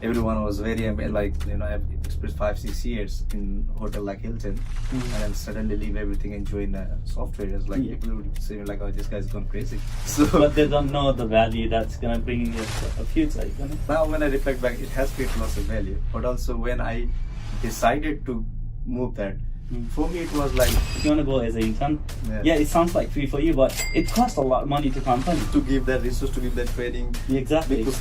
everyone was very I've experienced 5-6 years in hotel like Hilton, and then suddenly leave everything and join software. It's like people would say like, oh, this guy's gone crazy. So But they don't know the value that's gonna bring you a future. now when I reflect back, it has created lots of value. But also when I decided to move that, for me it was like, If you want to go as an intern, yeah, it sounds like free for you, but it costs a lot of money to company. to give that resource, to give that training, Exactly. because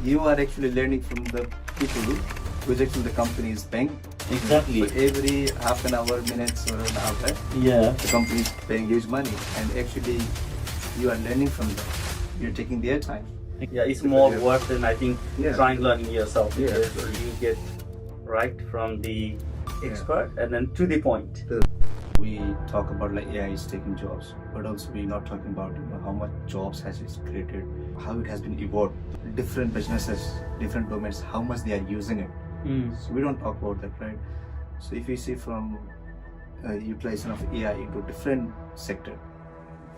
you are actually learning from the people which actually the company is paying. Exactly. So every half an hour, minutes or an hour, Yeah. the company is paying huge money, and actually you are learning from them. You're taking their time. Yeah, it's more worth than I think Yeah. trying learning yourself, Yeah. because you get right from the expert and then to the point. We talk about like AI is taking jobs, but also we're not talking about how much jobs has it created, how it has been evolved, different businesses, different domains, how much they are using it. So we don't talk about that, right? So if you see from utilization of AI into different sector,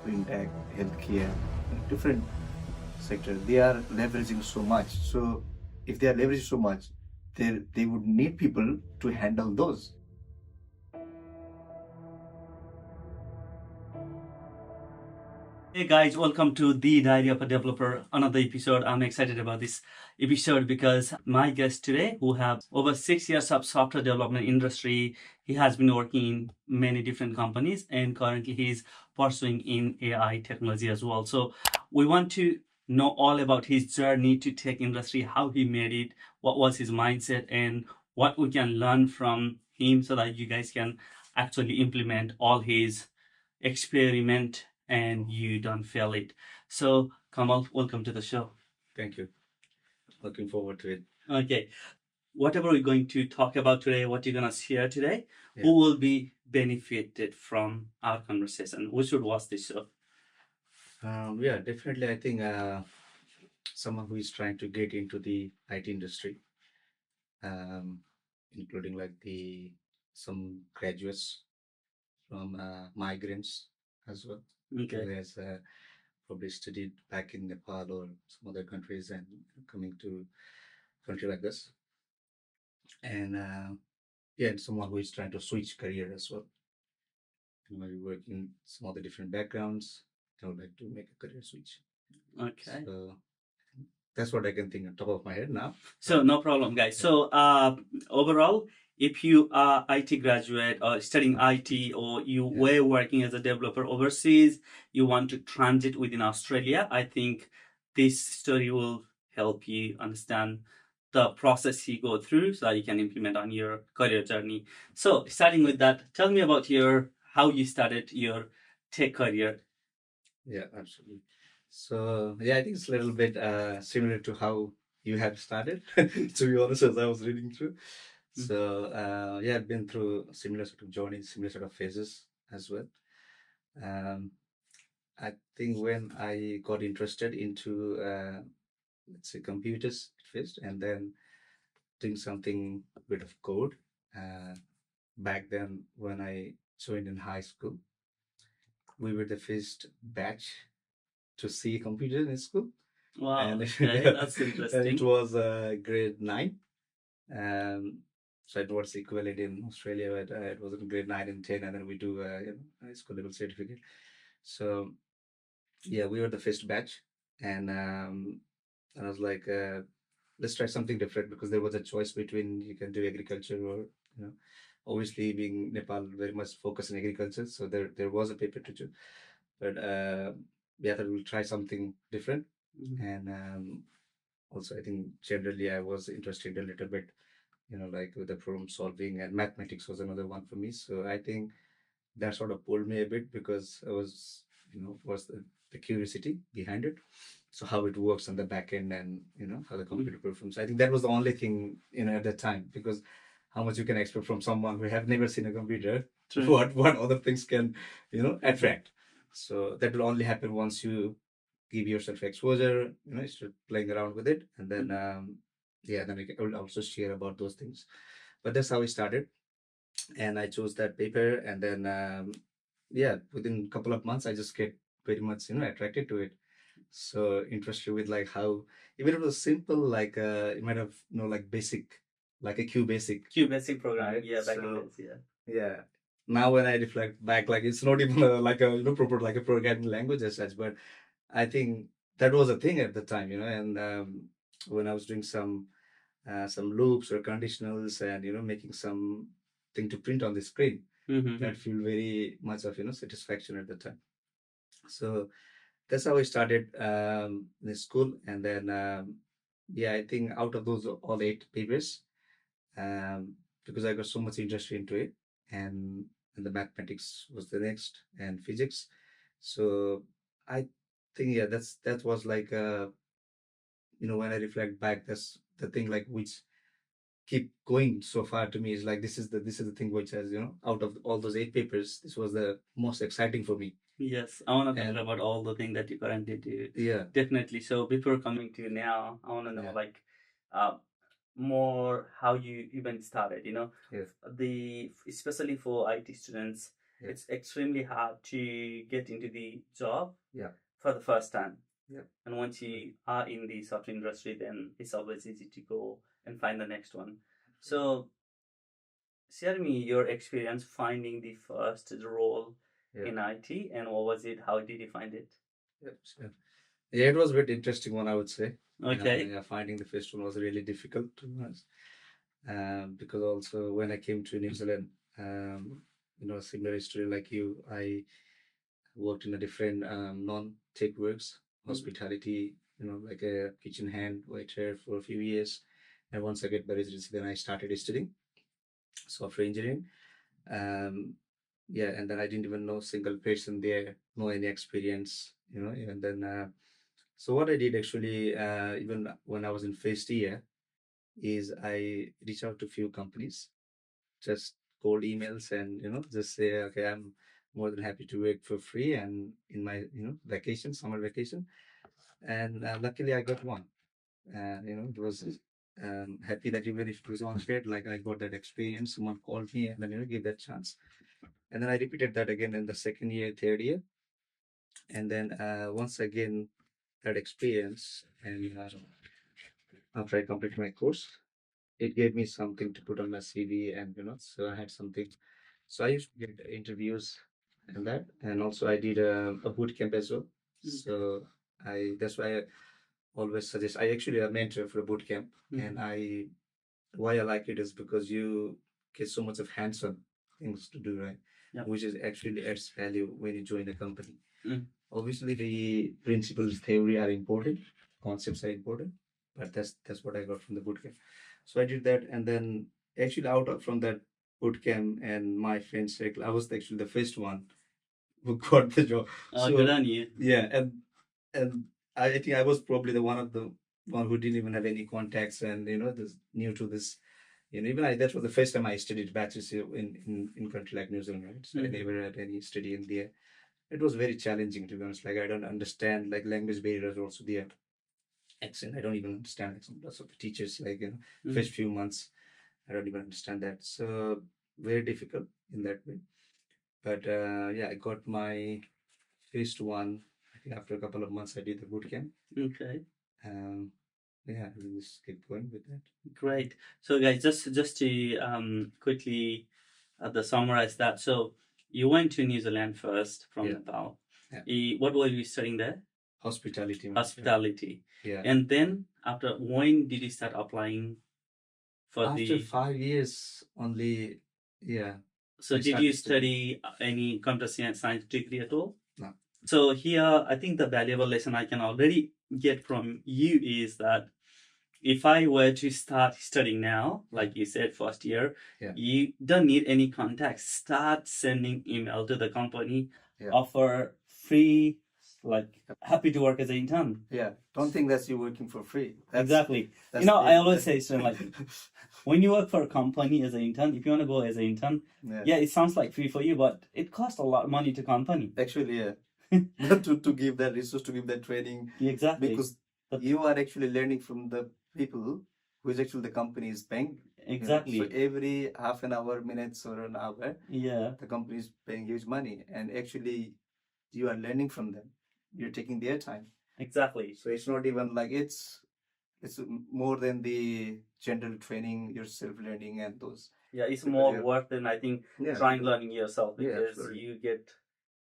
fintech, healthcare, different sector, they are leveraging so much. So if they are leveraging so much, they would need people to handle those. Hey guys, welcome to The Diary of a Developer, another episode. I'm excited about this episode because my guest today, who have over 6 years of software development industry, he has been working in many different companies and currently he's pursuing in AI technology as well. So we want to know all about his journey to tech industry, how he made it, what was his mindset, and what we can learn from him so that you guys can actually implement all his experiment and you don't fail it. So, Kamal, welcome to the show. Thank you. Looking forward to it. Okay, whatever we're going to talk about today, what you're gonna share today, who will be benefited from our conversation? We should watch this show. Yeah, definitely. I think someone who is trying to get into the IT industry, including like some graduates from migrants as well, Okay. who has probably studied back in Nepal or some other countries and coming to country like this, and yeah, and someone who is trying to switch career as well. You work in some other different backgrounds, they would like to make a career switch. Okay. So that's what I can think on top of my head now. So no problem, guys. So overall, if you are IT graduate or studying IT, or you were working as a developer overseas, you want to transit within Australia, I think this story will help you understand the process you go through so that you can implement on your career journey. So starting with that, tell me about how you started your tech career. Yeah, absolutely. So yeah, I think it's a little bit similar to how you have started, to be honest, as I was reading through. So yeah, I've been through similar sort of journeys, similar sort of phases as well. Um, I think when I got interested into let's say computers first, and then doing something bit of code. Uh, Back then, when I joined in high school, we were the first batch to see computers in school. Wow, And okay, that's and interesting. it was grade 9. So it was equivalent in Australia, but it was in grade 9 and 10, and then we do high school level certificate. So yeah, we were the first batch, and I was like, let's try something different, because there was a choice between you can do agriculture or obviously being Nepal very much focused on agriculture, so there was a paper to choose, but yeah, I thought we'll try something different. And also I think generally I was interested a little bit, like with the problem solving, and mathematics was another one for me. So I think that sort of pulled me a bit, because I was, was the curiosity behind it. So how it works on the back end, and how the computer performs. I think that was the only thing, at that time, because how much you can expect from someone who have never seen a computer. True. What other things can attract. So that will only happen once you give yourself exposure, start playing around with it, and then yeah, then I will also share about those things. But that's how I started, and I chose that paper, and then yeah, within a couple of months I just get very much attracted to it. So interested with like how, even if it was simple, like you might have like basic, like a Q basic. Q basic programming, Right. yeah, back in So days, yeah. yeah. Now when I reflect back, like it's not even like a proper like a programming language as such, but I think that was a thing at the time, and when I was doing some loops or conditionals and making some thing to print on the screen, that feel very much of satisfaction at the time. So that's how I started in school, and then yeah, I think out of those all 8 papers, because I got so much interest into it, and the mathematics was the next, and physics. So I think yeah, that was like when I reflect back, that's the thing like which keep going so far to me is like this is the thing which has out of all those 8 papers, this was the most exciting for me. Yes, I want to talk And about all the things that you currently do. yeah, Definitely. So before coming to now, I want to know yeah, like uh, more how you even started. yeah, The especially for IT students, yeah, it's extremely hard to get into the job yeah, for the first time. yeah. And once you are in the software industry, then it's always easy to go and find the next one. So share me your experience finding the first role Yeah. in IT, and what was it? How did you find it? Yep. So, yeah, it was a bit interesting one, I would say. Okay. Yeah, finding the first one was really difficult to be honest. Because also when I came to New Zealand, similar history like you, I worked in a different non-tech works, hospitality, like a kitchen hand waiter for a few years. And once I get my residency, then I started studying software engineering. Um, yeah, and then I didn't even know a single person there, no any experience, and then so what I did actually, even when I was in first year, is I reached out to few companies, just cold emails, and just say, okay, I'm more than happy to work for free and in my vacation, summer vacation, and luckily I got one. It was happy that even if it was on paid, like I got that experience. Someone called me and then gave that chance, and then I repeated that again in the second year, third year, and then once again that experience, and after I completed my course, it gave me something to put on my CV, and so I had something. So I used to get interviews and that, and also I did a boot camp as well. So that's why I always suggest. I actually a mentor for a boot camp, and why I like it is because you get so much of hands-on things to do, right? Yep. Which is actually adds value when you join a company. Obviously, the principles, theory are important, concepts are important, but that's what I got from the bootcamp. So I did that, and then actually from that bootcamp and my friend circle, I was actually the first one who got the job. Oh, good on you. Yeah, and I think I was probably the one who didn't even have any contacts, and this new to this. Even that was the first time I studied bachelor's in country like New Zealand, right? So I never had any study in there. It was very challenging, to be honest. Like I don't understand, like language barriers also there. Accent, I don't even understand accent. Lots of the teachers, like first few months, I don't even understand that. So very difficult in that way. But yeah, I got my first one. I think after a couple of months, I did the boot camp. Okay. Um, yeah, we just keep going with that. Great. So, guys, just to quickly the summarize that. So, you went to New Zealand first from Yeah. Nepal. Yeah. What were you studying there? Hospitality. Hospitality. Yeah. And then after when did you start applying for After 5 years only, yeah. So I did you started study any computer science degree at all? No. So here, I think the valuable lesson I can already get from you is that if I were to start studying now, like you said, first year, Yeah. you don't need any contacts. Start sending email to the company, Yeah. offer free, like happy to work as an intern. Yeah. Don't think that's you working for free. Exactly. I always say, so like, when you work for a company as an intern, if you want to go as an intern, yeah, it sounds like free for you, but it costs a lot of money to company. Actually, yeah. to give that resource, to give that training. Exactly. Because you are actually learning from the people who is actually the company is paying. Exactly. So every half an hour, minutes, or an hour, Yeah. the company is paying huge money, and actually you are learning from them. You're taking their time. Exactly. So it's not even like it's more than the general training, your self learning and those. Yeah, it's Because more you have, worth than I think yeah, trying because, learning yourself, yeah, because absolutely. you get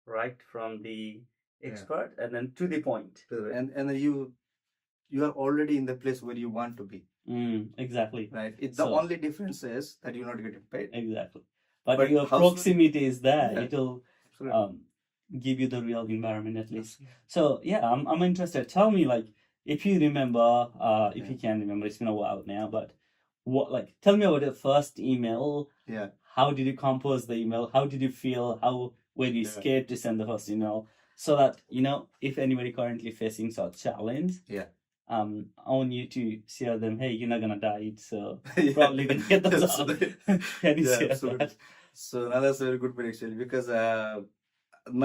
right from the Yeah. expert and then to the point. And then you are already in the place where you want to be, Exactly. right? The So only difference is that you're not getting paid. exactly. But But your how soon? proximity is there. Yeah, It'll absolutely. give you the real environment at least. Absolutely. So yeah, I'm interested. Tell me, like, if you remember, if Yeah. you can remember, it's been a while now, but what, like, tell me about your first email. Yeah. How did you compose the email? How did you feel? How were you Yeah. scared to send the first email? So that, if anybody currently facing such challenge, Yeah. I want you to share them. Hey, you're not gonna die, so Yeah. probably gonna get the job. Absolutely. Can you Yeah, share absolutely. that? So now that's a very good point actually, because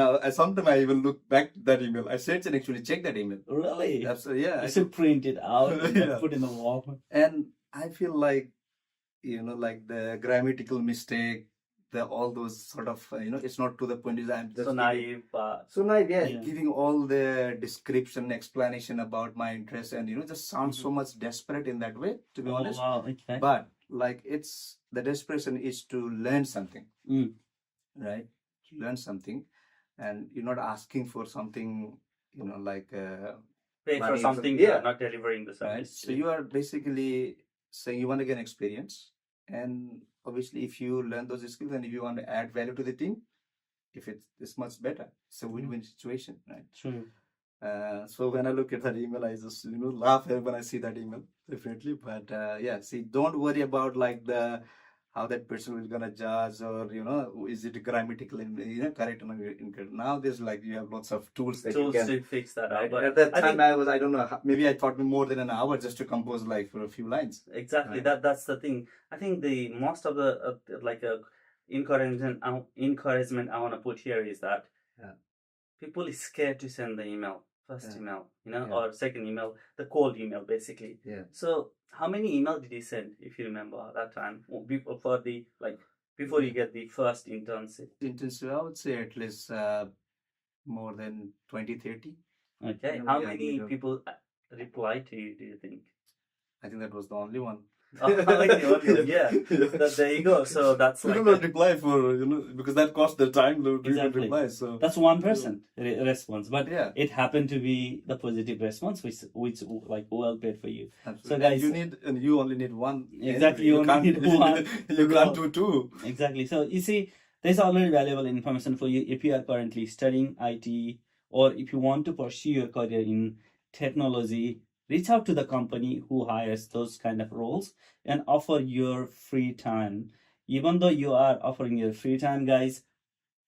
now sometimes I even look back to that email. I search and actually check that email. Really? Absolutely, yeah. You I should do. print it out and then Yeah. put in the wall. And I feel like, like the grammatical mistake, all those sort of, it's not to the point. Is I'm just So giving, naive, so naive, yeah, yeah. giving all the description, explanation about my interest, and just sounds so much desperate in that way, to be Oh honest. wow, okay. But like, it's the desperation is to learn something, right? To learn something, and you're not asking for something, like Pay for money, something, yeah, not delivering the right? service. So you are basically saying you want to get experience, and obviously, if you learn those skills and if you want to add value to the team, if it's much better, it's a win-win situation, right? True. So when I look at that email, I just laugh when I see that email, definitely. But yeah, see, don't worry about like the how that person is gonna judge, or is it grammatical and correct or not incorrect. Now there's like you have lots of tools that you Tools can. to fix that out. Right? But At that I time, think I don't know, maybe I thought more than an hour just to compose like for a few lines. exactly Right? that's the thing. I think the most of the like encouragement I want to put here is that Yeah. people is scared to send the email, first Yeah. email, Yeah. or second email, the cold email basically. Yeah. So how many email did you send, if you remember that time, before for the like before you get the first internship? Internship, I would say at least more than 20, 30. Okay, how many people reply to you, do you think? I think that was the only one. Like the audio, yeah. There you go. So that's like do not reply for because that costs the time to even exactly. reply. So That's 1% response, but yeah, it happened to be the positive response, which like well paid for you. absolutely. So guys, you only need one. Exactly, you only can't need one. you can't do two. Exactly. So you see, there's already valuable information for you if you are currently studying IT, or if you want to pursue your career in technology. Reach out to the company who hires those kind of roles and offer your free time. Even though you are offering your free time, guys,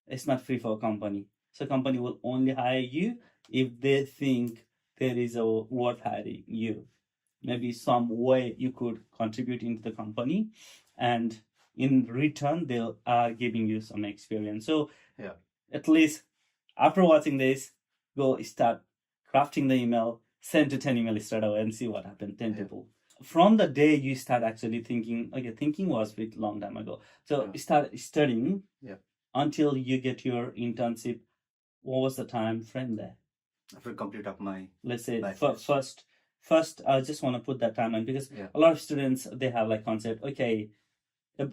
it's not free for a company. So company will only hire you if they think there is a worth hiring you. Maybe some way you could contribute into the company, and in return they are giving you some experience. So yeah, at least after watching this, go start crafting the email, send to 10 emails straight away and see what happens. 10 people. From the day you start actually thinking, okay, thinking was a bit long time ago. So start studying until you get your internship. What was the time frame there? After complete up my, let's say life first I just want to put that timeline, because a lot of students, they have like concept, okay,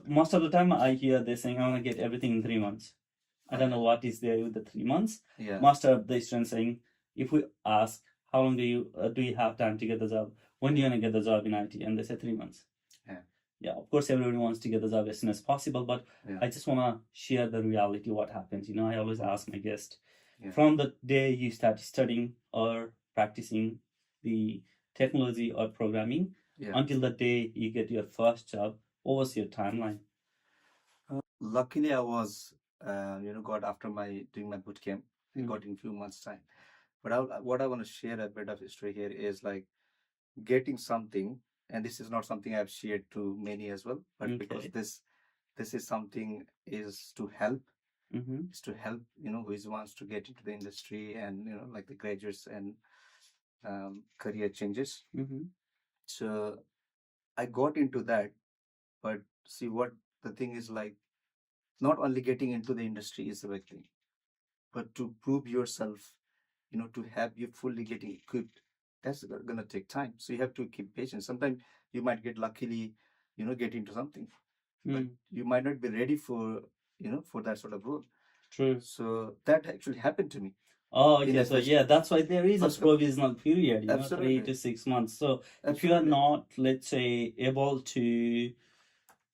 most of the time I hear they saying I want to get everything in 3 months. I don't know what is there with the 3 months. Most of the students saying, if we ask how long do you have time to get the job, when do you want to get the job in IT, and they say 3 months. Yeah, of course everybody wants to get the job as soon as possible, but I just want to share the reality, what happens. I always ask my guest, from the day you start studying or practicing the technology or programming until the day you get your first job, what was your timeline? Luckily, I was, got after my doing my boot camp. I got in few months time. But what I want to share a bit of history here is like getting something, and this is not something I've shared to many as well, but because this is something is to help, who wants to get into the industry, and like the graduates and career changes. So I got into that, but see what the thing is like. Not only getting into the industry is the big thing, but to prove yourself to have you fully getting equipped, that's gonna take time. So you have to keep patient. Sometimes you might get luckily, get into something, but you might not be ready for that sort of role. True. So that actually happened to me. Oh, in okay. the So first yeah, that's why there is a first couple. provisional period, 3 Absolutely. to 6 months. So if you are Absolutely. not, let's say, able to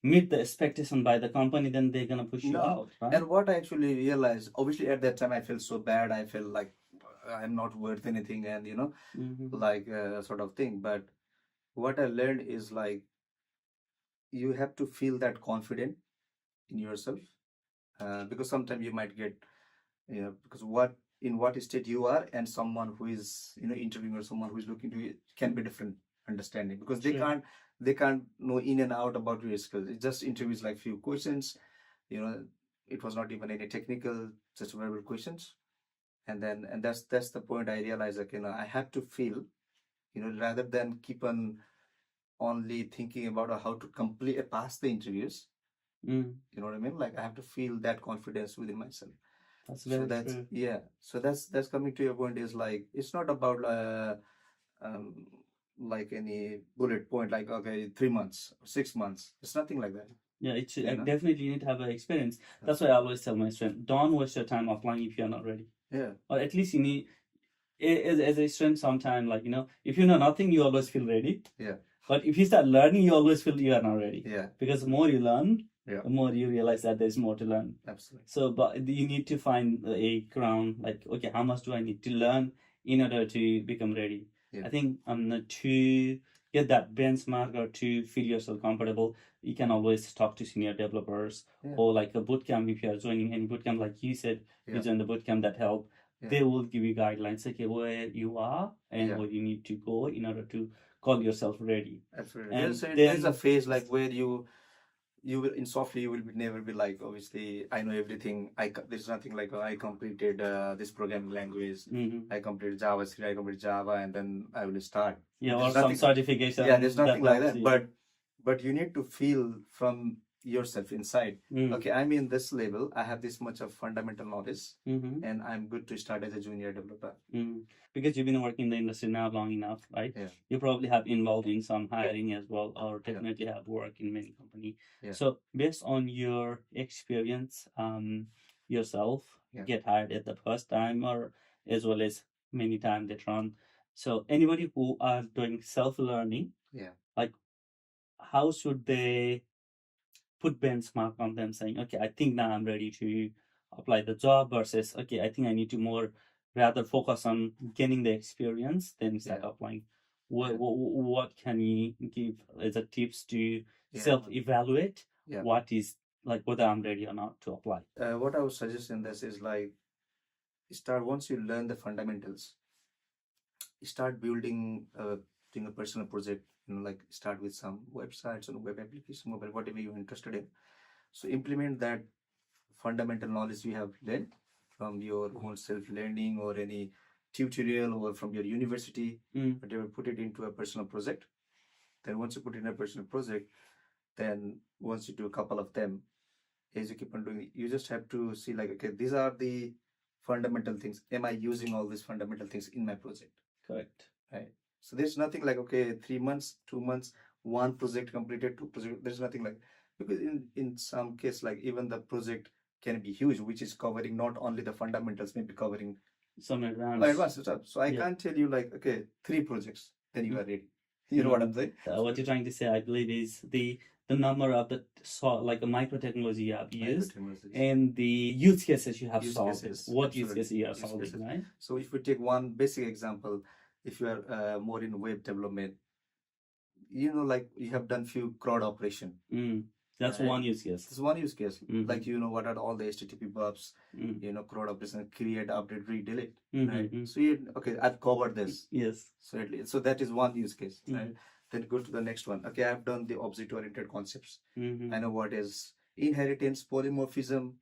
meet the expectation by the company, then they're gonna push you No. out, right? And what I actually realized, obviously at that time I felt so bad. I felt like I'm not worth anything, and like sort of thing. But what I learned is like you have to feel that confident in yourself, because sometimes you might get, because what state you are and someone who is interviewing or someone who is looking to it can be different understanding, because they Sure. can't know in and out about your skills. It just interviews like few questions, you know it was not even any technical, just verbal questions. And that's the point I realized, like, I have to feel, rather than keep on only thinking about how to complete pass the interviews. You know what I mean? Like, I have to feel that confidence within myself. That's So very that's true. yeah. So that's coming to your point, is like it's not about um like any bullet point, like, okay, 3 months or 6 months. It's nothing like that. Yeah, it's You know? definitely you need to have an experience. That's why I always tell my students, don't waste your time applying if you're not ready. Yeah. Or at least you need, as a student, sometime, like, if you know nothing, you always feel ready. Yeah. But if you start learning, you always feel you are not ready. Yeah. Because the more you learn, Yeah. the more you realize that there's more to learn. Absolutely. So, but you need to find a ground, like, okay, how much do I need to learn in order to become ready? Yeah. I think to get that benchmark or to feel yourself comfortable, you can always talk to senior developers. Yeah. Or like a bootcamp. If you are joining any bootcamp, like you said, you Yeah. join the bootcamp that help. Yeah. They will give you guidelines, okay, where you are and Yeah. where you need to go in order to call yourself ready. Absolutely. And There's a then phase like where you will in software, you will never be like, obviously I know everything. There's nothing like, I completed this programming language. I completed JavaScript, I completed Java, and then I will start. yeah, or There's some nothing. certification. Yeah, there's nothing like helps that. you. But you need to feel from yourself inside. Okay, I'm in this level. I have this much of fundamental knowledge, and I'm good to start as a junior developer. Because you've been working in the industry now long enough, right? Yeah. You probably have involved in some hiring as well, or definitely have worked in many company. Yeah. So based on your experience, yourself Yeah. get hired at the first time, or as well as many times later on. So anybody who are doing self-learning, Yeah. like, how should they put benchmark on them, saying, okay, I think now I'm ready to apply the job, versus, okay, I think I need to more rather focus on gaining the experience than start applying. What can you give as a tips to self-evaluate what is, like, whether I'm ready or not to apply? What I would suggest in this is like, once you learn the fundamentals, start building doing a personal project, like start with some websites or web application, mobile, whatever you're interested in. So implement that fundamental knowledge you have learned from your own self-learning or any tutorial or from your university, whatever, put it into a personal project. Then once you put it in a personal project, then once you do a couple of them, as you keep on doing it, you just have to see like, okay, these are the fundamental things. Am I using all these fundamental things in my project? Correct. Right. So there's nothing like, okay, 3 months, 2 months, one project completed, two project. There's nothing like, because in some case, like, even the project can be huge, which is covering not only the fundamentals, maybe covering some advanced stuff. So I can't tell you like, okay, 3 projects, then you are ready. You know what I'm saying? What you're trying to say, I believe, is the number of the like a micro technology you have used and the use cases you have solved. What use cases you are solving, right? So if we take one basic example, if you are more in web development, like you have done few CRUD operation. That's one use case. That's one use case. Like, what are all the HTTP buffs, CRUD operation, create, update, read, delete, right? So okay, I've covered this. Yes. So that is one use case, right? Then go to the next one. Okay, I've done the object-oriented concepts. I know what is inheritance, polymorphism,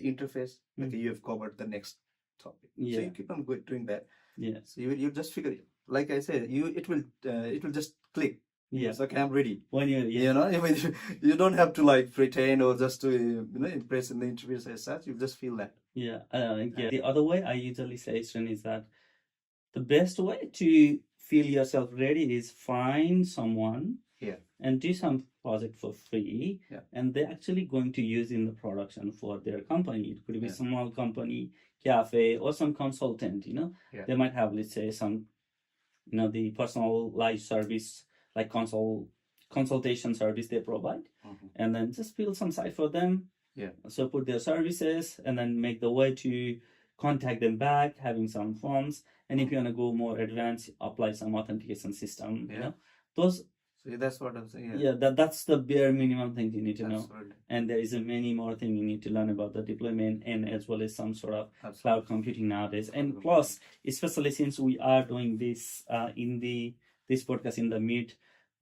interface. Okay, you have covered the next topic. So you keep on doing that. Yeah. So you just figure it. Like I said, it will just click. Yes, okay, I'm ready. When you you don't have to like pretend or just to impress in the interviews as such. You just feel that. Yeah. The other way I usually say is that the best way to feel yourself ready is find someone and do some project for free, and they're actually going to use in the production for their company. It could be small company, cafe, or some consultant. They might have, let's say, some the personalized service like consultation service they provide, and then just build some site for them. So put their services and then make the way to contact them back, having some forms, and if you want to go more advanced, apply some authentication system. Those. So that's what I'm saying. That's the bare minimum thing you need to know. And there is a many more things you need to learn about the deployment and as well as some sort of cloud computing nowadays. And plus, especially since we are doing this this podcast in the mid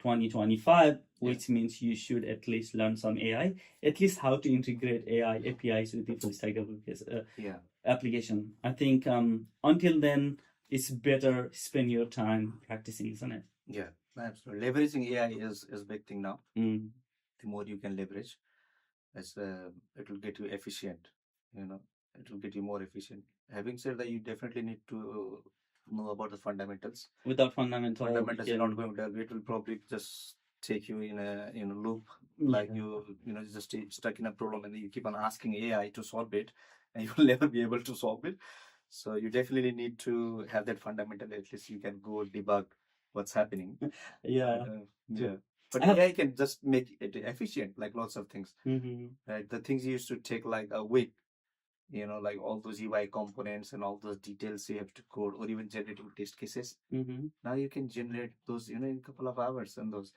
2025, which means you should at least learn some AI, at least how to integrate AI APIs with the full stack application. I think until then, it's better spend your time practicing, isn't it? Yeah. Absolutely. Leveraging AI is a big thing now. The more you can leverage, it will get you efficient. It will get you more efficient. Having said that, you definitely need to know about the fundamentals. Without fundamentals, you're not going to. It will probably just take you in a loop, like you just stuck in a problem, and you keep on asking AI to solve it, and you will never be able to solve it. So you definitely need to have that fundamental. At least you can go debug what's happening. But AI can just make it efficient, like lots of things. Right? The things used to take like a week, like all those UI components and all those details you have to code, or even generating test cases. Now you can generate those, in a couple of hours and those.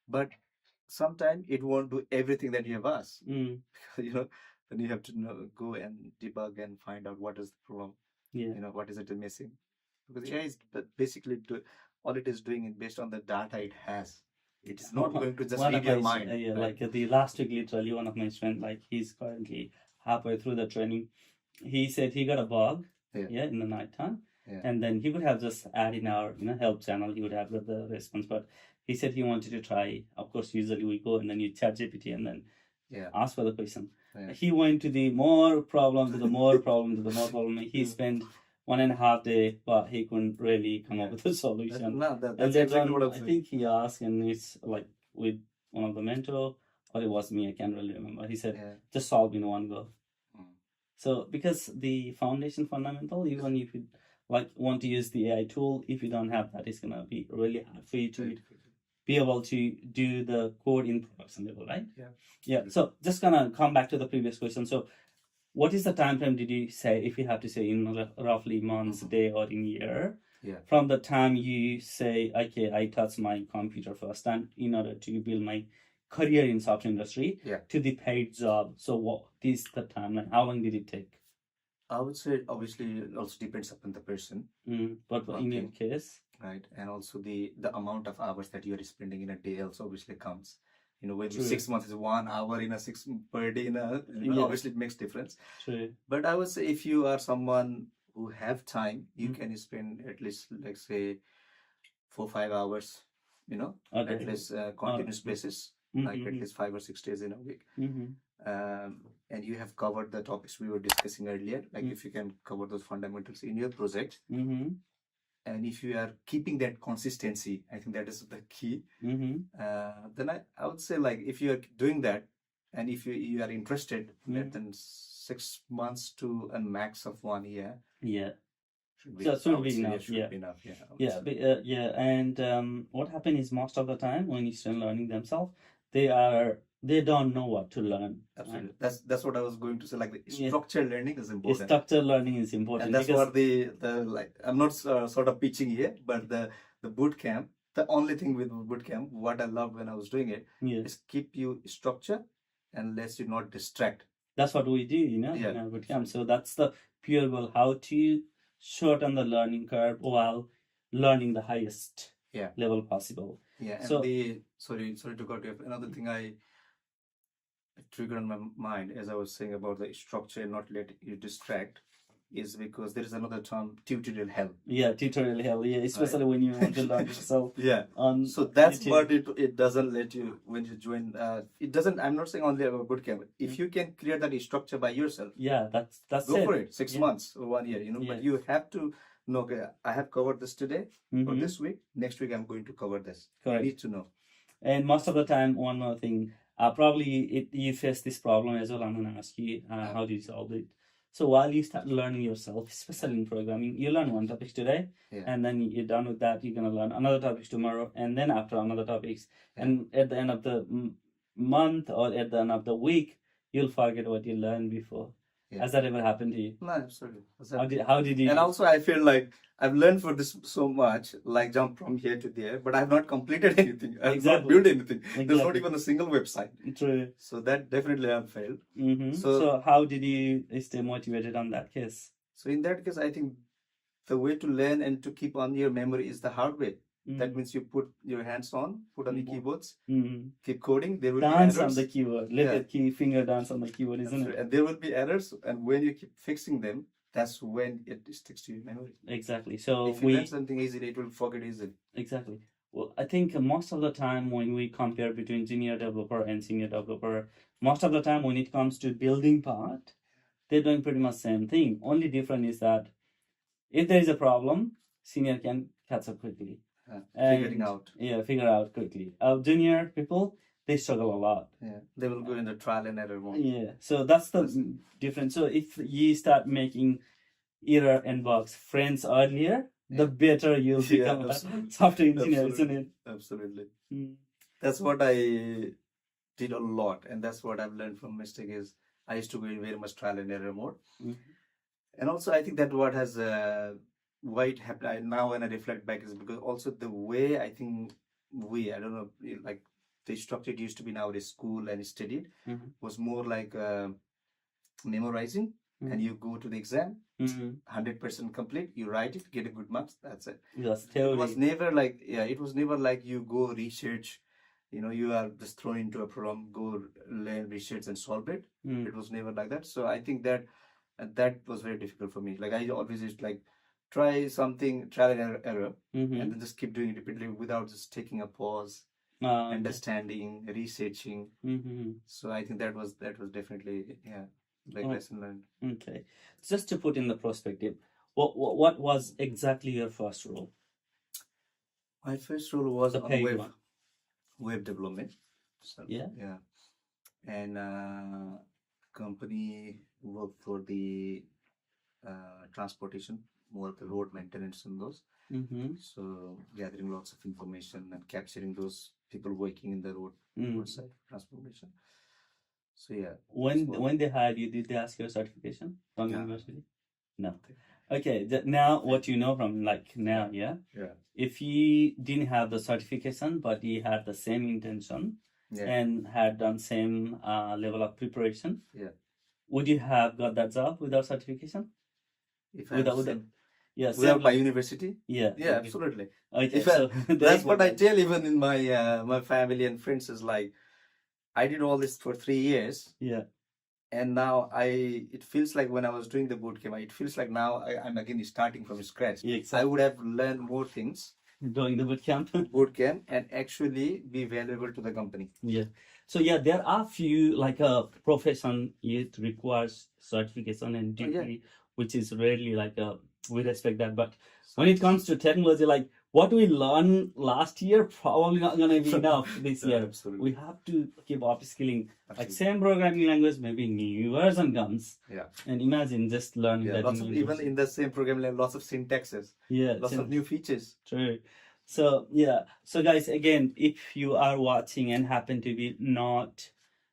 But sometimes it won't do everything that you have asked. Then you have to go and debug and find out what is the problem. What is it missing? Because AI is basically all it is doing is based on the data it has. It is not going to just read your mind. Like the last week, literally, one of my friends, like he's currently halfway through the training. He said he got a bug, in the night time, and then he would have just add in our help channel. He would have the response, but he said he wanted to try. Of course, usually we go and then you chat GPT and then ask for the question. He went to the more problem to the more problem to the more problem. He spent 1.5 days, but he couldn't really come up with a solution. That's exactly what I'm saying. I think he asked, and it's like with one of the mentor, or it was me, I can't really remember. He said, just solve in one go. So because the foundation fundamental, even if you want to use the AI tool, if you don't have that, it's gonna be really hard for you to be able to do the code in production level, right? So just gonna come back to the previous question. So what is the time frame did you say, if you have to say in roughly months, day, or in year, from the time you say, okay, I touch my computer first time in order to build my career in software industry to the paid job? So what is the timeline? How long did it take? I would say obviously it also depends upon the person. But in your case, right, and also the amount of hours that you are spending in a day also obviously counts. When 6 months is 1 hour in a 6 per day, obviously it makes difference. But I would say if you are someone who have time, you can spend at least, like say, 4-5 hours, at least continuous basis, like at least 5 or 6 days in a week. And you have covered the topics we were discussing earlier, like if you can cover those fundamentals in your project. And if you are keeping that consistency, I think that is the key. Then I would say, like, if you are doing that, and if you are interested, then 6 months to a max of 1 year. Should be enough. And what happens is most of the time when you start learning themselves, they don't know what to learn. Absolutely. Right? That's what I was going to say. Like, the structured learning is important. Structured learning is important. And that's what the like, I'm not sort of pitching here, but the boot camp, the only thing with boot camp, what I loved when I was doing it, is keep you structured and lets you not distract. That's what we do, in our boot camp. So that's the pure goal, how to shorten the learning curve while learning the highest level possible. And so sorry to cut you off. Another thing I triggered on my mind as I was saying about the structure and not let you distract is because there is another term, tutorial hell. Tutorial hell. Especially when you want to learn yourself. So that's YouTube. What it doesn't let you when you join. It doesn't. I'm not saying only about bootcamp. If you can create that structure by yourself, that's go for it. 6 months or 1 year. But you have to no, okay, I have covered this today or Mhm. this week. Next week I'm going to cover this. I Correct. need to know. And most of the time, one more thing, probably you face this problem as well. I'm going to ask you how do you solve it. So while you start learning yourself, especially in programming, you learn one topic today, Yeah. and then you're done with that. You're going to learn another topic tomorrow, and then after another topics, and at the end of the month or at the end of the week, you'll forget what you learned before. Yeah. Has that ever happened to you? No, absolutely. How did you? And also, I feel like I've learned for this so much, like jump from here to there, but I've not completed anything. I've not Exactly. built anything. There's not Exactly. even a single website. True. So that definitely I've failed. Mm-hmm. So- So how did you stay motivated on that case? So in that case, I think the way to learn and to keep on your memory is the hard way. That means you put your hands on, put on the keyboards, Mm-hmm. keep coding. There will Dance be on errors. the keyboard. Let Yeah. the key finger dance on the keyboard, isn't Absolutely. it? And there will be errors, and when you keep fixing them, that's when it sticks to your memory. Exactly. So If you learn something easily, it will forget easily. exactly. Well, I think most of the time when we compare between junior developer and senior developer, most of the time when it comes to building part, they're doing pretty much same thing. Only different is that if there is a problem, senior can catch up quickly. Figuring out. Yeah, figure out quickly. Junior people, they struggle a lot. Yeah, they will go in the trial and error mode. Yeah, so that's the difference. So if you start making error and bugs friends earlier, the better you'll Yeah, become a absolutely. software engineer, isn't Absolutely. it? Absolutely. Mm. That's what I did a lot, and that's what I've learned from mistake is I used to go in very much trial and error mode. Mhm. And also, I think that what has why it happened now when I reflect back is because also the way I think I don't know, like the structure it used to be nowadays, school and studied Mhm. was more like memorizing, Mhm. and you go to the exam, Mhm. 100% complete, you write it, get a good marks, that's it. Yes, It was theory. never like, it was never like you go research, you are just thrown into a problem, go learn, research and solve it. Mm. It was never like that. So I think that was very difficult for me. Like I always used to like try something, trial and error, Mhm. and then just keep doing it repeatedly without just taking a pause, Okay. understanding, researching. Mhm. So I think that was definitely like Oh. lesson learned. Okay. Just to put in the perspective, what was exactly your first role? My first role was The on paid one. web development. So, Yeah. yeah. And company worked for the transportation, more the road maintenance and those. Mm-hmm. So gathering lots of information and capturing those people working in the roadside transportation. So yeah. When they hired you, did they ask your certification from Yeah. university? No. Okay. Now what you know from now, yeah. Yeah. If you didn't have the certification, but you had the same intention and had done same level of preparation, would you have got that job without certification? If I was Yes. without my university? Yeah. Yeah, absolutely. Okay. That's what I tell even in my my family and friends is like, I did all this for 3 years. Yeah. And now it feels like when I was doing the boot camp, it feels like now I'm again starting from scratch. Yeah, exactly. I would have learned more things Doing the boot camp. and actually be valuable to the company. Yeah. So yeah, there are few like a profession it requires certification and degree, which is rarely we respect that. But when it comes to technology, like what we learned last year, probably not gonna be enough this year. Absolutely. We have to keep upskilling. Like Absolutely. same programming language, maybe new version comes. Yeah. And imagine just learning that. Lots of, even in the same program, lots of syntaxes. Yeah. Lots of new features. True. So yeah. So guys, again, if you are watching and happen to be not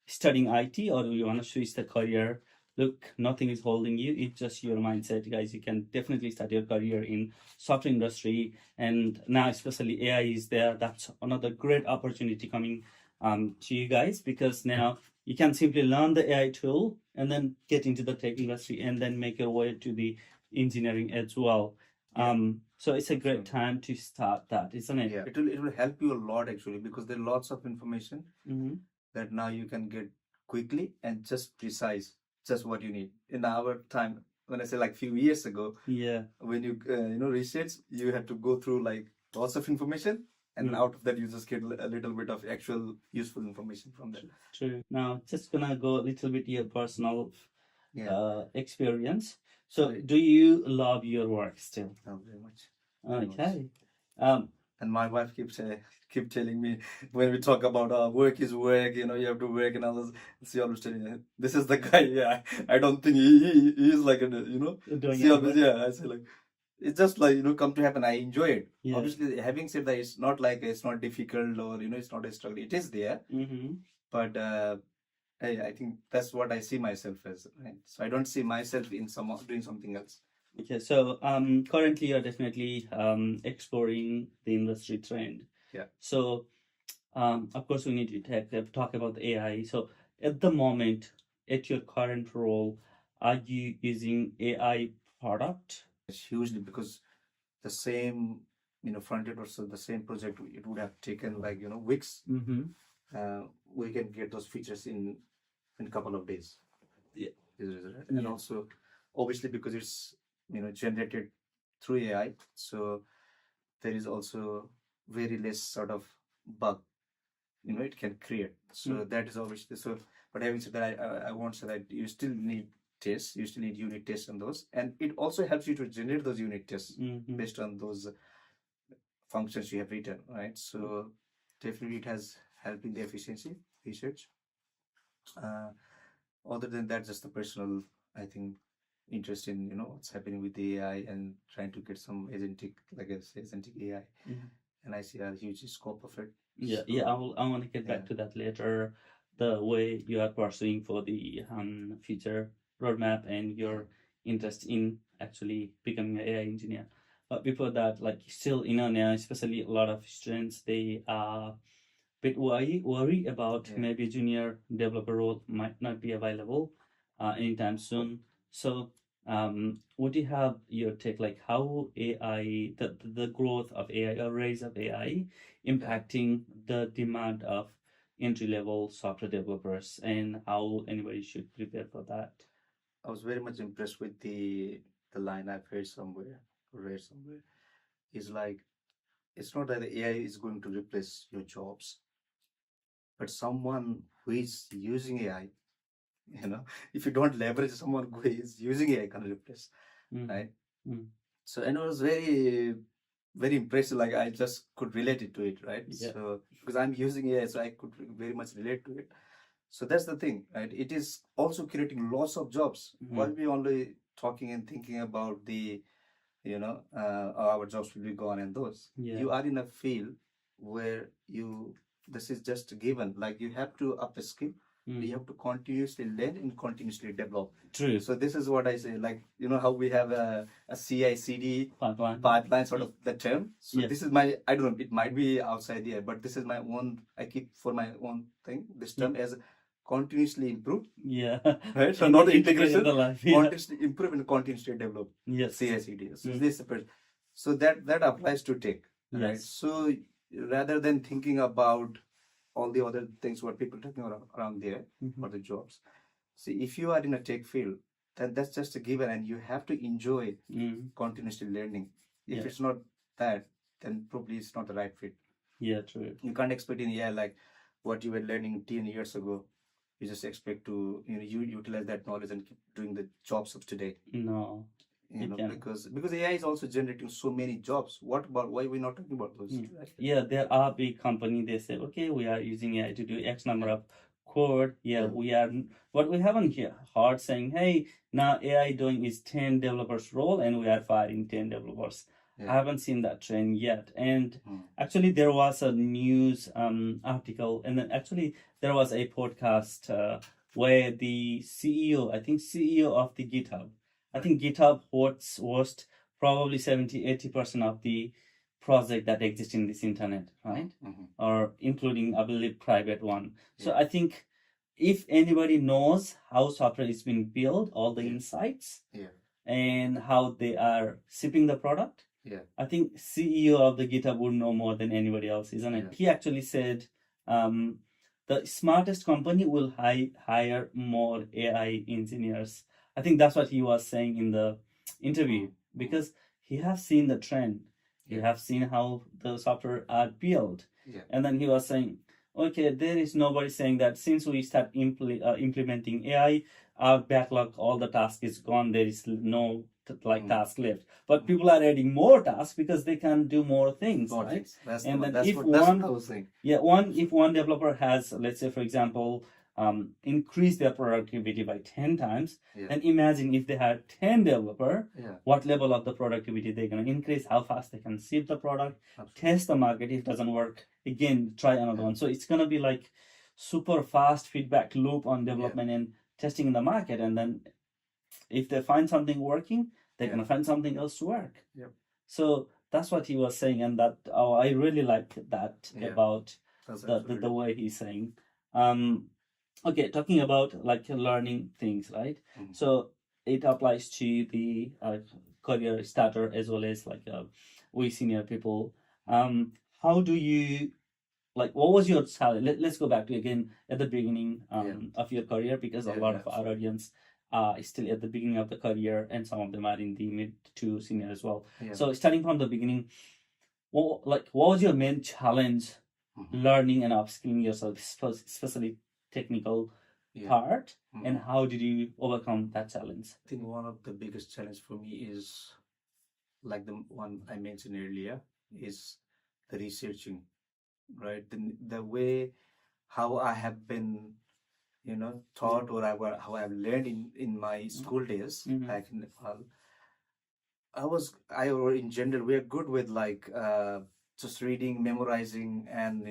studying IT or you want to switch the career, look, nothing is holding you. It's just your mindset, guys. You can definitely start your career in software industry, and now especially AI is there. That's another great opportunity coming to you guys, because now you can simply learn the AI tool and then get into the tech industry and then make your way to the engineering as well. So it's a great time to start that, isn't it? Yeah, it will help you a lot actually, because there are lots of information that now you can get quickly and just precise, just what you need. In our time, when I say like few years ago, when you research, you have to go through like lots of information, and out of that you just get a little bit of actual useful information from that. True. Now, just gonna go a little bit your personal experience. So, do you love your work still? Oh, very much. Very much. Okay. And my wife keep telling me when we talk about work is work, you know, you have to work and others. She always telling me, this is the guy. Yeah, I don't think he is like a, you know. Doing She it always, yeah. I say like it's just like, you know, come to happen. I enjoy it. Yeah. Obviously, having said that, it's not like it's not difficult or, you know, it's not a struggle. It is there, Mm-hmm. but I think that's what I see myself as. Right? So I don't see myself in doing something else. Okay, so currently you're definitely exploring the industry trend. Yeah. So of course we need to talk about the AI. So at the moment, at your current role, are you using AI product? It's hugely because the same, you know, front end or so the same project, it would have taken like, you know, weeks. Mm-hmm. We can get those features in a couple of days. Yeah. And Yeah. also obviously because it's, you know, generated through AI, so there is also very less sort of bug, you know, it can create. So that is obviously so. But having said that, I won't say that you still need tests, you still need unit tests on those, and it also helps you to generate those unit tests based on those functions you have written, right? So definitely it has helped in the efficiency research. Other than that, just the personal, I think, interest in, you know, what's happening with the AI and trying to get some agentic, like I say, agentic AI. And I see a huge scope of it. Yeah, So, yeah, I want to get back to that later. The way you are pursuing for the future roadmap and your interest in actually becoming an AI engineer. But before that, like still, you know, now especially a lot of students, they are a bit worry about maybe junior developer role might not be available anytime soon. So would you have your take like how AI, the growth of AI or rise of AI impacting the demand of entry level software developers and how anybody should prepare for that? I was very much impressed with the line I've heard somewhere, read somewhere. Is like it's not that the AI is going to replace your jobs, but someone who is using AI, you know, if you don't leverage someone who is using AI, can replace, right? So and it was very impressive. Like I just could relate it to it, right? Yeah. So because I'm using AI, so I could very much relate to it. So that's the thing, right? It is also creating lots of jobs. While we only talking and thinking about the, you know, our jobs will be gone and those. Yeah. You are in a field where you this is just given. Like you have to upskill. You have to continuously learn and continuously develop. True. So this is what I say. Like you know how we have a CICD pipeline sort of the term. So Yes. this is my, I don't know, it might be outside here, but this is my own. I keep for my own thing. This term as continuously improve. Yeah. Right. So not integration. Life, Continuously improve and continuously develop. Yes. CICD. So this so that applies to tech. Right. Yes. So rather than thinking about all the other things what people talking around there for the jobs. See, if you are in a tech field, then that's just a given, and you have to enjoy continuously learning. If it's not that, then probably it's not the right fit. Yeah, true. You can't expect in like what you were learning 10 years ago. You just expect to, you know, you utilize that knowledge and keep doing the jobs of today. No. You know, because AI is also generating so many jobs. What about why we're not talking about those? Right? Yeah, there are big company. They say, okay, we are using AI to do X number of code. Yeah, we are. What we haven't heard saying, hey, now AI doing is 10 developers role, and we are firing 10 developers. I haven't seen that trend yet. And actually, there was a news article, and then actually there was a podcast where the CEO, I think CEO of the GitHub. I think GitHub hosts probably 70-80% of the project that exists in this internet, right? Or including, I believe, private one. So I think if anybody knows how software is being built, all the insights, and how they are shipping the product, I think CEO of the GitHub would know more than anybody else, isn't it? He actually said the smartest company will hire more AI engineers. I think that's what he was saying in the interview because he has seen the trend. He have seen how the software are built. And then he was saying, okay, there is nobody saying that since we start implementing AI, our backlog, all the task is gone. There is no task left. But people are adding more tasks because they can do more things, More right? things. That's And the one. then if That's one, what I was saying. yeah, if one developer has, let's say, for example, increase their productivity by 10 times, Yeah. then imagine if they had 10 developer, Yeah. what level of the productivity they're going to increase, how fast they can ship the product, Absolutely. test the market. If it doesn't work, again, try another Yeah. one. So it's going to be like super fast feedback loop on development and testing in the market. And then if they find something working, they're going to find something else to work. Yep. So that's what he was saying. And that, I really liked that about That's the way he's saying. Okay, talking about like learning things, right? So it applies to the career starter as well as like we senior people. How do you, like, what was your challenge? Let's go back to again at the beginning of your career, because a lot of our audience is still at the beginning of the career, and some of them are in the mid to senior as well. So starting from the beginning, what was your main challenge learning and upskilling yourself, especially technical part, and how did you overcome that challenge? I think one of the biggest challenge for me is, like the one I mentioned earlier, is the researching, right? The way how I have been, taught, or how I've learned in my school days back in Nepal. Or in general, we are good with like just reading, memorizing, and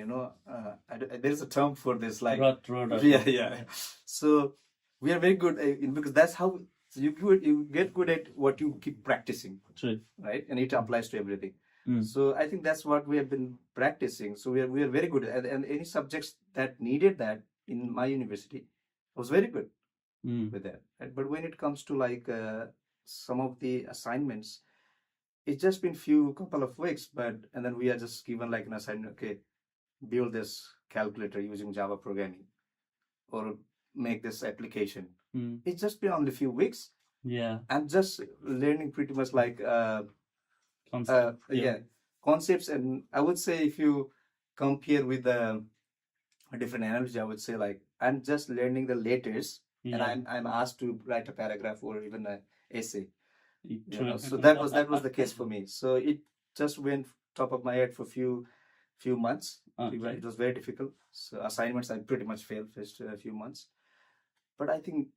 there's a term for this, like yeah. So we are very good because that's how, so you get good at what you keep practicing. True. Right, and it applies to everything. So I think that's what we have been practicing. So we are very good and any subjects that needed that in my university, I was very good with that. Right? But when it comes to like some of the assignments, it's just been couple of weeks, but and then we are just given like an assignment. Okay, build this calculator using Java programming, or make this application. It's just been only a few weeks. Yeah. I'm just learning pretty much like concepts, and I would say if you compare with a different analogy, I would say like I'm just learning the letters, and I'm asked to write a paragraph or even an essay. So that was the case for me. So it just went top of my head for few months. It was very difficult. So assignments I pretty much failed first a few months. But I think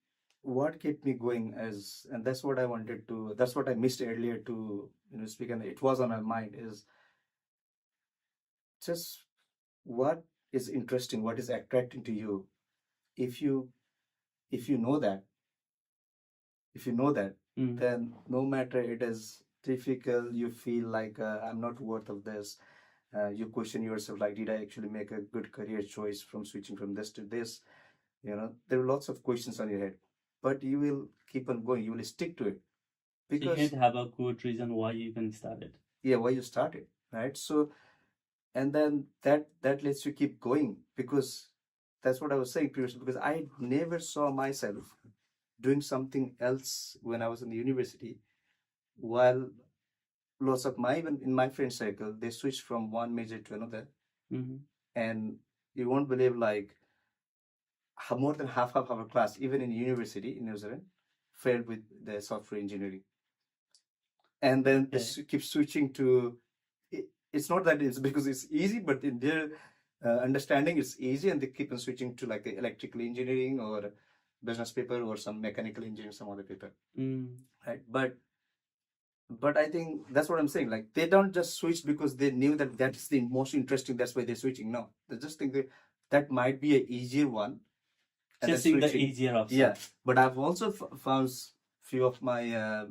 what kept me going, and that's what that's what I missed earlier to speak, and it was on my mind, is just what is interesting, what is attracting to you. If you if you know that then no matter it is difficult, you feel like I'm not worth of this. You question yourself, like, did I actually make a good career choice from switching from this to this? There are lots of questions on your head, but you will keep on going. You will stick to it because you can't have a good reason why you even started. Yeah, why you started, right? So, and then that lets you keep going, because that's what I was saying previously. Because I never saw myself doing something else when I was in the university, while lots of even in my friend circle, they switched from one major to another. And you won't believe, like, more than half of our class, even in university in New Zealand, failed with the software engineering. And then they keep switching to, it's not that it's because it's easy, but in their understanding it's easy, and they keep on switching to like electrical engineering or business paper or some mechanical engineering, some other paper. Right? But I think that's what I'm saying. Like, they don't just switch because they knew that that's the most interesting, that's why they're switching. No, they just think that might be an easier one. Chasing the easier option. Yeah, but I've also found few of my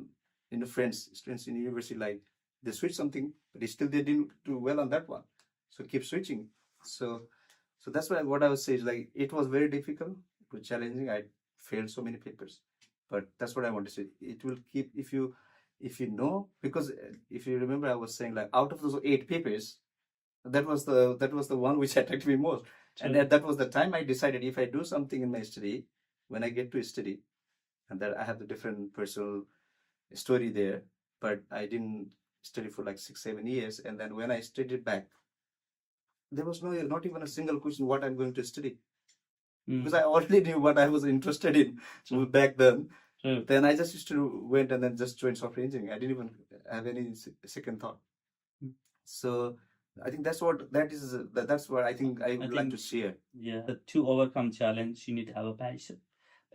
students in university, like, they switch something, but still they didn't do well on that one, so keep switching. So that's what I would say is, like, it was very difficult, it was challenging. I failed so many papers, but that's what I want to say. It will keep, if you know, because if you remember, I was saying, like, out of those 8 papers, that was the one which attracted me most. True. And that was the time I decided, if I do something in my study, when I get to study, and that I have the different personal story there, but I didn't study for like 6-7 years. And then when I studied back, there was not even a single question what I'm going to study, Mm. because I already knew what I was interested in True. back then. True. Then I just used to went and then just joined software engineering. I didn't even have any second thought. Mm. So I think that's what that's what I think I would like to share. Yeah. To overcome challenge, you need to have a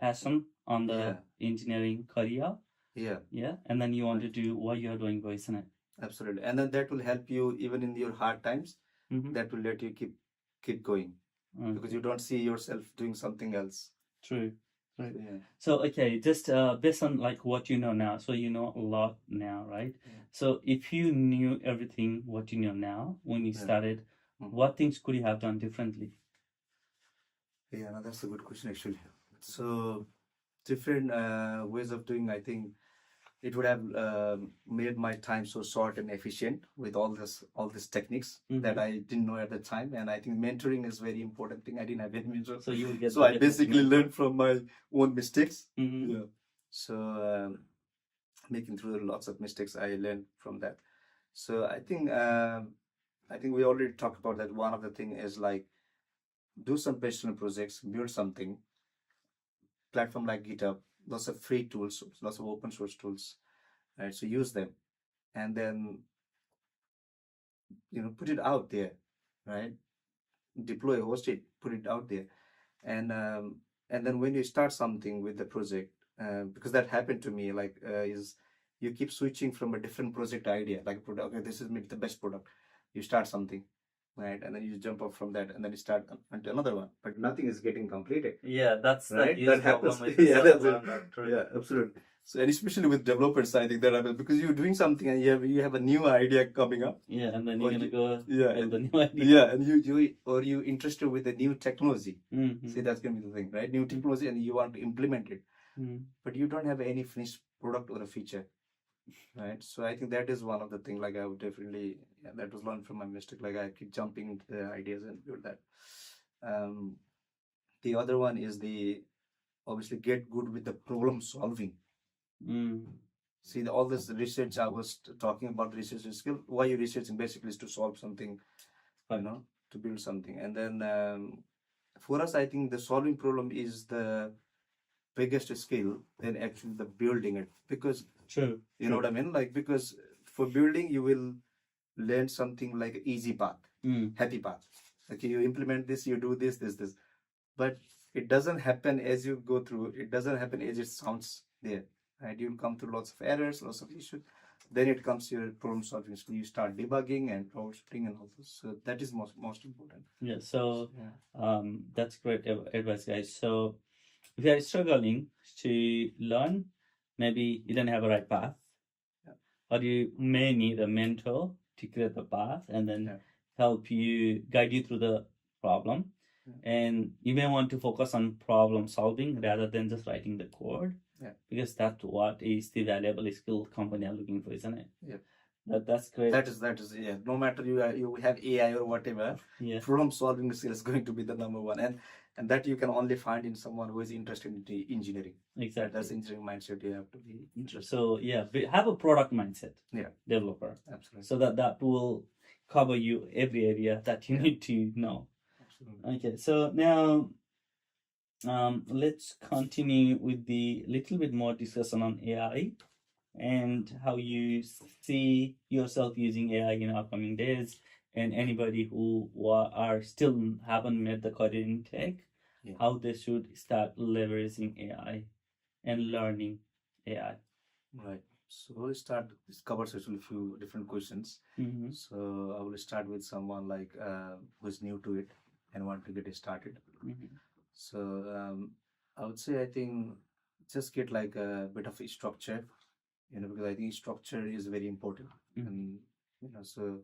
passion on the Yeah. engineering career. Yeah, Yeah. And then you want to do what you're doing, isn't it? absolutely. And then that will help you even in your hard times. Mm-hmm. That will let you keep going, because you don't see yourself doing something else. True. Right. Yeah. So okay, just based on like what you know now, so you know a lot now, right? Yeah. So if you knew everything what you know now when you Yeah. started, Mhm. what things could you have done differently? Yeah, no, that's a good question actually. So different ways of doing. I think it would have made my time so short and efficient with all these techniques that I didn't know at the time. And I think mentoring is very important thing. I didn't have any mentor, So you will get so I basically learned from my own mistakes. Mm-hmm. Yeah. So making through lots of mistakes, I learned from that. So I think we already talked about that. One of the thing is like do some personal projects, build something. Platform like GitHub, lots of free tools, lots of open source tools, right? So use them, and then put it out there, right? Deploy, host it, put it out there, and then when you start something with the project, because that happened to me, like is you keep switching from a different project idea, like product. Okay, this is maybe the best product. You start something, right, and then you jump up from that, and then you start onto another one, but nothing is getting completed. Yeah, that's Right? huge That problem happens. with Yeah, that's it. True. Yeah, absolutely. So, and especially with developers, I think that happens because you're doing something and you have a new idea coming up. Yeah, and then Or you're gonna you- go Yeah, build and, a new idea. yeah, and you interested with the new technology. Mm-hmm. See, that's gonna be the thing, right? New technology, and you want to implement it, Mm-hmm. but you don't have any finished product or a feature, right? So I think that is one of the thing. Like I would definitely, yeah, that was learned from my mistake. Like I keep jumping into the ideas and build that. Um, the other one is the obviously get good with the problem solving. Mm. See, all this research I was talking about, research skill. Why you researching basically is to solve something, to build something. And then for us, I think the solving problem is the biggest skill than actually the building it, because True. you know what I mean. Like because for building, you will learn something like easy path, happy path. Okay, you implement this, you do this, but it doesn't happen as you go through. It doesn't happen as it sounds there, right? You'll come through lots of errors, lots of issues. Then it comes to your problem solving. So you start debugging and troubleshooting and all this. So that is most important. Yeah. So Yeah. that's great advice, guys. So if you are struggling to learn, maybe you don't have a right path, Yeah. or you may need a mentor to create the path and then help you guide you through the problem. And you may want to focus on problem solving rather than just writing the code. Yeah. Because that's what is the valuable skill company are looking for, isn't it? Yeah. That's great. That is yeah. No matter you have AI or whatever, problem solving skill is going to be the number one, and that you can only find in someone who is interested in the engineering. Exactly. That's engineering mindset. You have to be interested. So yeah, have a product mindset. Yeah. Developer. Absolutely. So that will cover you every area that you need to know. Absolutely. Okay. So now let's continue with the little bit more discussion on AI and how you see yourself using AI in upcoming days, and anybody who are still haven't met the career in tech, how they should start leveraging AI and learning AI. Right. So we'll start. This covers actually a few different questions. So I will start with someone like who's new to it and want to get it started. So I would say I think just get like a bit of a structure, because I think structure is very important. And so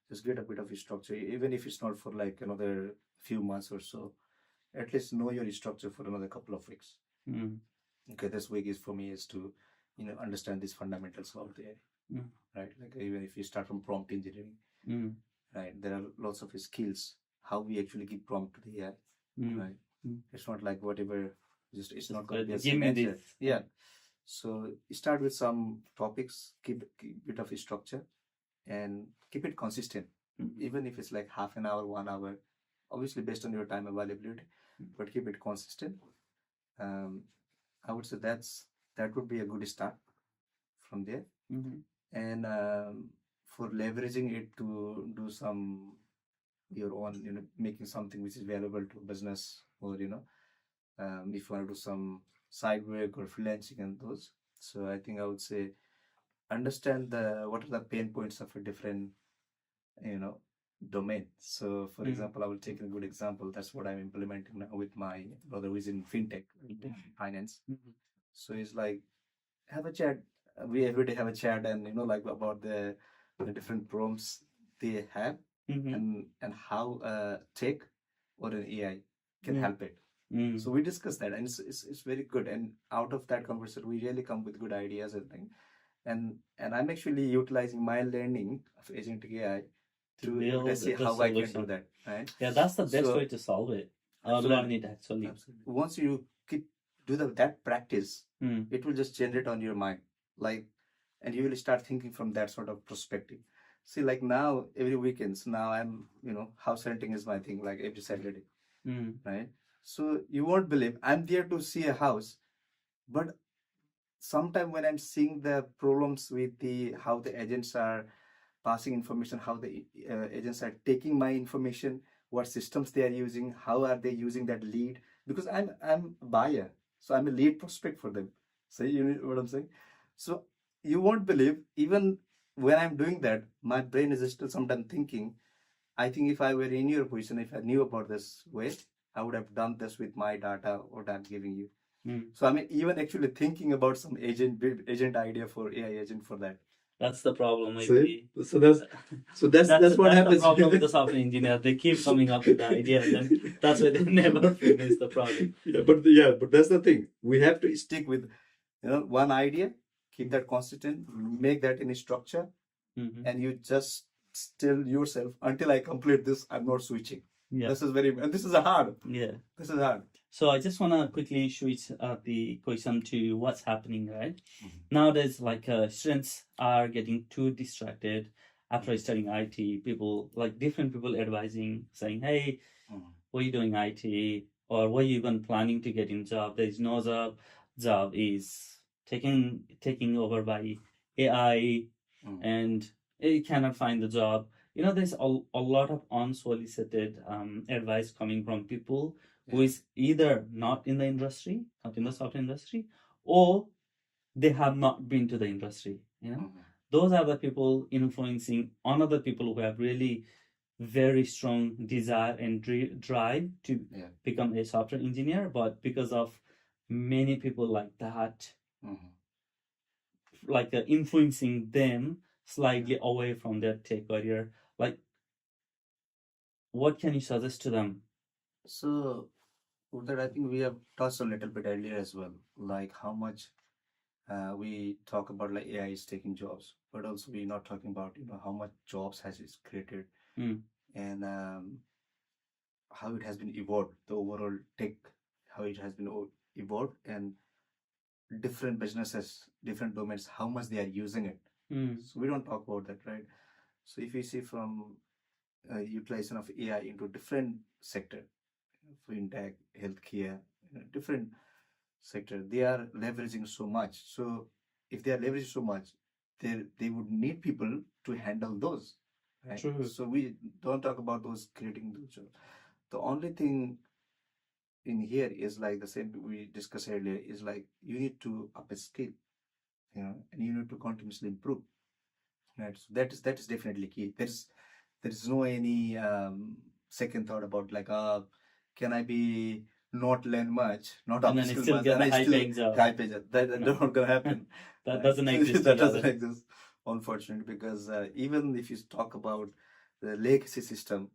just get a bit of a structure, even if it's not for like another few months or so. At least know your structure for another couple of weeks. Okay, this week is for me is to understand these fundamentals of the AI, right? Like even if you start from prompt engineering, right, there are lots of skills how we actually give prompt to the AI, right? It's not like whatever, just it's not going to be a give me this. Yeah. So start with some topics, keep bit of a structure, and keep it consistent. even if it's like half an hour, 1 hour, obviously based on your time availability, but keep it consistent. I would say that would be a good start from there. And for leveraging it to do some your own, making something which is valuable to business, or if you want to do some side work or freelancing and those. So I think I would say understand what are the pain points of a different you know domain. So for example, I will take a good example. That's what I'm implementing now with my brother who is in fintech, finance. So it's like have a chat. We every day have a chat, and like about the different prompts they have, and how tech or an AI can help it. So we discuss that, and it's very good. And out of that conversation, we really come with good ideas and things. And I'm actually utilizing my learning of agentic AI to able to see how I can do that. Right? Yeah, that's the best So way to solve it. absolutely. Learn it actually. Absolutely. Once you keep do that practice, it will just generate on your mind, like, and you will start thinking from that sort of perspective. See, like now every weekends, now I'm house renting is my thing, like every Saturday, right? So you won't believe I'm there to see a house, but sometime when I'm seeing the problems with the how the agents are passing information, how the agents are taking my information, what systems they are using, how are they using that lead, because I'm a buyer, so I'm a lead prospect for them. So you know what I'm saying. So you won't believe, even when I'm doing that, my brain is still sometimes thinking, I think if I were in your position, if I knew about this way, I would have done this with my data what I'm giving you. So I mean, even actually thinking about some agent idea for AI agent for that. That's the problem, See? maybe. That's what That's the happens. problem with the software engineer. They keep coming up with the idea, and then that's why they never finish the project. But that's the thing. We have to stick with one idea, keep that consistent, make that in a structure, and you just tell yourself, until I complete this, I'm not switching. Yeah. This is and this is hard. Yeah. This is hard. So I just want to quickly switch the question to what's happening, right? Nowadays, like students are getting too distracted after studying IT. People, like different people advising, saying, hey, what are you doing IT? Or what are you even planning to get in job? There is no job. Job is taking over by AI, and you cannot find the job. There's a lot of unsolicited advice coming from people who is either not in the industry, not in the software industry, or they have not been to the industry. Those are the people influencing other people who have really very strong desire and drive to become a software engineer, but because of many people like that, like influencing them slightly away from their tech career, like what can you suggest to them? So that I think we have touched a little bit earlier as well, like how much we talk about like AI is taking jobs, but also we're not talking about how much jobs has it created, and how it has been evolved, the overall tech, how it has been evolved, and different businesses, different domains, how much they are using it. So we don't talk about that, right? So if you see from utilization of AI into different sector, fintech, healthcare, different sector, they are leveraging so much. So if they are leveraging so much, they would need people to handle those, right? True. So we don't talk about those creating those jobs. The only thing in here is like the same we discussed earlier, is like you need to up a skill, and you need to continuously improve, right? So that is definitely key. There is no any second thought about like can I be not learn much, not And then upskill still much, get and the I high still paying job. high pay job. That's No. not gonna happen. That right? doesn't exist. That doesn't together. exist, unfortunately, because even if you talk about the legacy system,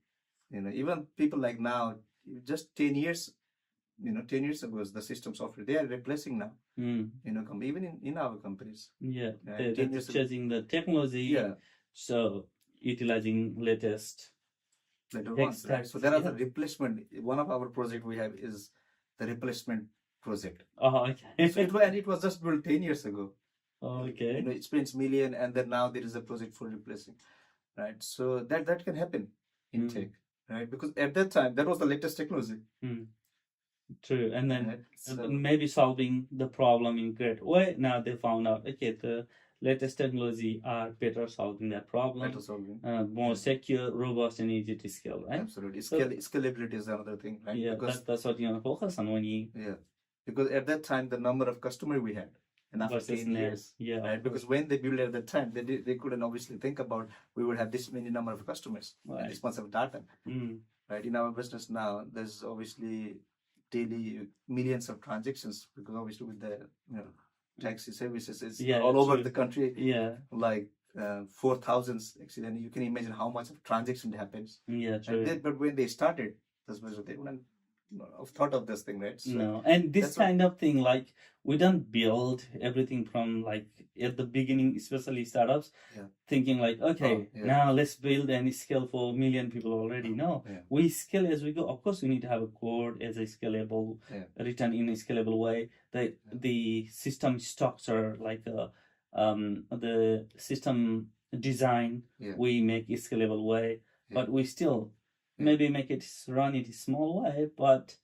even people like now, just 10 years 10 years ago, the system software they are replacing now, even in our companies. Yeah, Right? they're 10 years just ago. changing the technology. Yeah, So utilizing latest later tech on, right? stacks. So there are the replacement. One of our project we have is the replacement project. Oh, okay. So it was just built 10 years ago. Okay. It spends million, and then now there is a project for replacing. right? So that can happen in tech, right? Because at that time, that was the latest technology. True, and then Right? So maybe solving the problem in great way. Now they found out, okay, the latest technology are better solving that problem, better solving. more secure, robust, and easy to scale, right? Absolutely. So- Scalability is another thing, right? Yeah, Because that's what you want to focus on when you yeah, because at that time the number of customer we had, and after versus 10 now. years, Yeah, right? Because when they built at that time, they couldn't obviously think about we would have this many number of customers Right. and this much of data, Mm. right? In our business now, there's obviously daily millions of transactions because obviously with the taxi services, it's Yeah, all over true. the country, Yeah, like 4,000 actually, and you can imagine how much of transaction happens. yeah, And true. but when they started, that's what they wouldn't have thought of this thing, right? So No, and this that's what- kind of thing, like we don't build everything from like at the beginning, especially startups, Yeah. thinking like, okay, yeah. now let's build and scale for 1 million people already. No, Yeah. we scale as we go. Of course, we need to have a code as a scalable, Yeah. written in a scalable way. The system structure, like the system design, Yeah. we make a scalable way, Yeah. but we still Yeah. maybe make it run in a small way, but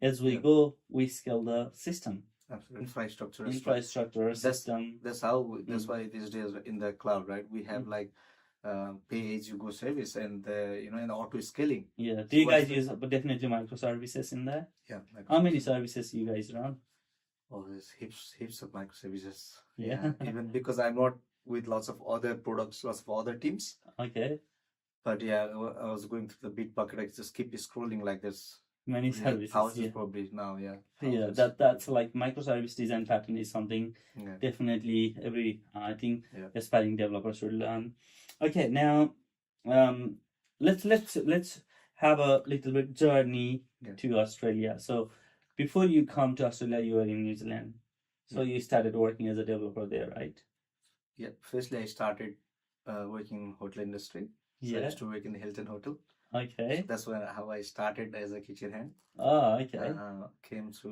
as we Yeah. go, we scale the system, Absolutely. Infrastructure. infrastructure, system. That's how. That's why these days in the cloud, right? We have like pay as you go service and and auto scaling. Yeah. Do So you what's guys the- use definitely microservices in there? Yeah. How many services you guys run? Oh, there's heaps of microservices. Yeah. Even because I'm not with lots of other products, lots of other teams. Okay. But yeah, I was going through the Bitbucket. I just keep scrolling like this. Many services. Thousands Yeah. probably now. Yeah. Yeah. Thousands. That's like microservice design pattern is something Yeah. definitely every I think Yeah. aspiring developers should learn. Okay, now let's have a little bit journey Yeah. to Australia. So before you come to Australia, you were in New Zealand. So you started working as a developer there, right? Yeah. Firstly, I started working in hotel industry. So I Yeah. used to work in the Hilton Hotel. Okay. That's how I started as a kitchen hand. Oh, okay. Came to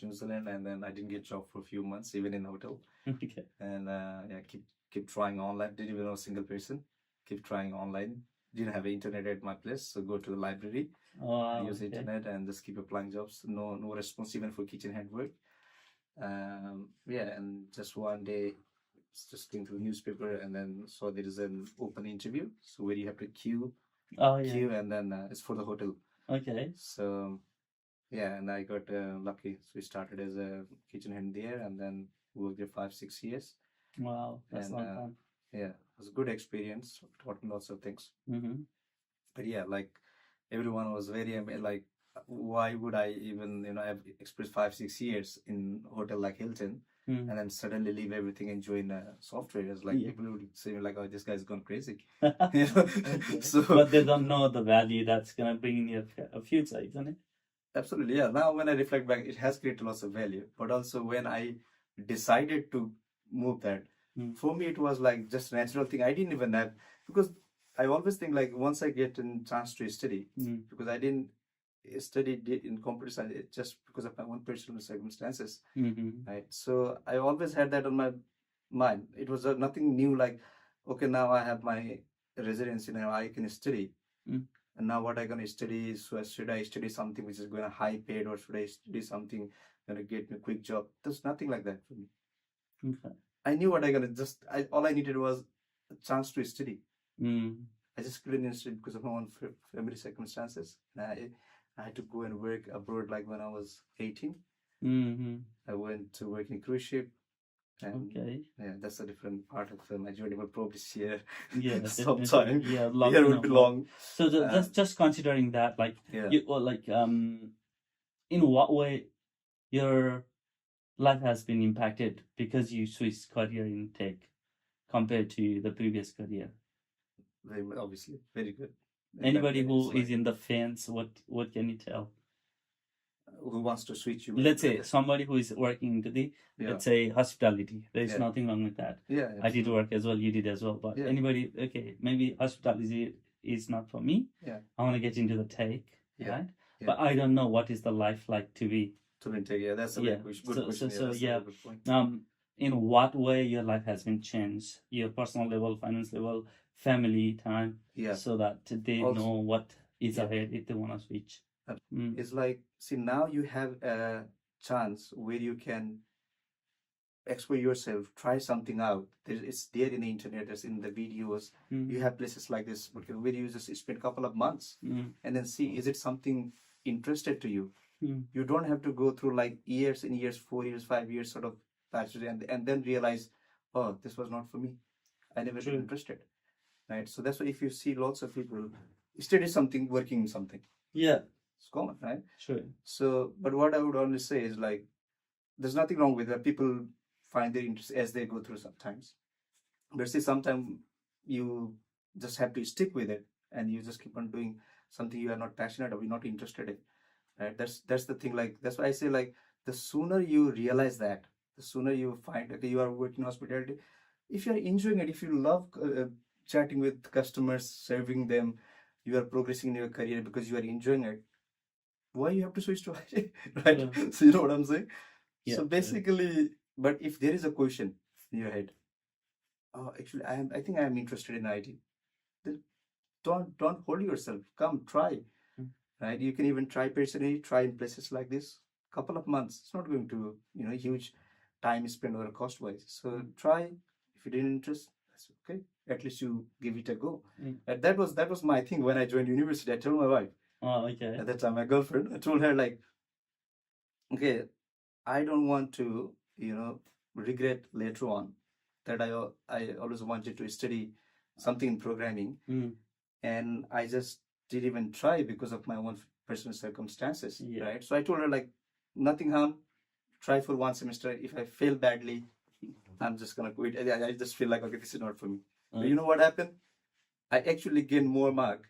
New Zealand, and then I didn't get job for a few months, even in hotel. Okay. And keep trying online. Didn't even know a single person. Keep trying online. Didn't have internet at my place, so go to the library, Oh, use okay. internet, and just keep applying jobs. No response even for kitchen hand work. And just one day, just going through the newspaper, and then saw there is an open interview. So where you have to queue, Oh, yeah. and then it's for the hotel. Okay. So yeah, and I got lucky. So we started as a kitchen hand there, and then worked there 5-6 years. Wow, that's And, long time. Yeah, it was a good experience. Taught me lots of things. Mm-hmm. But yeah, like everyone was very like, why would I even I've experienced 5-6 years in hotel like Hilton, and then suddenly leave everything and join software? It's like people would say like, oh, this guy's gone crazy. Okay. So But they don't know the value that's gonna bring in your future, isn't it? absolutely, yeah. Now when I reflect back, it has created lots of value. But also when I decided to move that, for me it was like just natural thing. I didn't even have, because I always think like once I get a chance to study, because I didn't study in computer science just because of my own personal circumstances, right? So I always had that on my mind. It was nothing new. Like, okay, now I have my residency, now I can study. And now what I gonna study? So should I study something which is going to high paid, or should I study something gonna get me a quick job? There's nothing like that for me. Okay. I knew what I gonna all I needed was a chance to study. Mm. I just couldn't study because of my own family circumstances. I had to go and work abroad. Like when I was 18, I went to work in cruise ship. And Okay. yeah, that's a different part of my journey. We'll probably share Yeah, sometime. Yeah, Here would be long. So just considering that, like, Yeah. in what way your life has been impacted because you switched career in tech compared to the previous career? Obviously, very good. Anybody who is in the fence, what can you tell? Who wants to switch you? Let's say somebody who is working into the, let's say, hospitality. There's Yeah. nothing wrong with that. Yeah, I did work as well. You did as well. But Yeah. anybody, okay, maybe hospitality is not for me. Yeah. I want to get into the tech, Yeah. right? Yeah. But I don't know what is the life like to be. Yeah, that's a good question. So That's a good point. in what way your life has been changed, your personal level, finance level, family time, Yeah. so that they Also, know what is yeah. ahead if they want to switch. It's like, see, now you have a chance where you can explore yourself, try something out. It's there in the internet, it's in the videos. You have places like this where you just spend a couple of months and then see, is it something interested to you? You don't have to go through like years and years, 4 years, 5 years sort of bachelor and then realize, oh, this was not for me. I never been interested. Right. So that's why if you see lots of people study something, working in something. Yeah. It's common, right? Sure. So, but what I would only say is like, there's nothing wrong with that. People find their interest as they go through sometimes. But see, sometimes you just have to stick with it and you just keep on doing something you are not passionate or you're not interested in. Right? That's the thing. Like, that's why I say, like, the sooner you realize that, the sooner you find that you are working hospitality. If you're enjoying it, if you love chatting with customers, serving them, you are progressing in your career because you are enjoying it, why you have to switch to IT? Right? Yeah. So you know what I'm saying? Yeah, so basically, but if there is a question in your head, oh, actually, I think I am interested in IT, then don't hold yourself. Come, try. Right? You can even try personally, try in places like this. Couple of months. It's not going to, huge time spent or cost wise. So try. If you didn't interest, that's okay. At least you give it a go. And that was my thing when I joined university. I told my wife. Oh, okay. At that time, my girlfriend. I told her like, okay, I don't want to, regret later on that I always wanted to study something in programming, and I just didn't even try because of my own personal circumstances. Yeah. Right. So I told her like, nothing harm. Try for one semester. If I fail badly, I'm just gonna quit. I just feel like, okay, this is not for me. But you know what happened? I actually gained more mark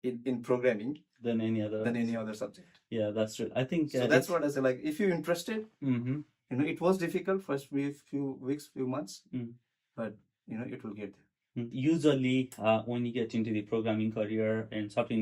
in programming than any other subject. Yeah, that's true. I think So that's what I say. Like, if you're interested, it was difficult first few weeks, few months, but it will get there. Usually, when you get into the programming career and software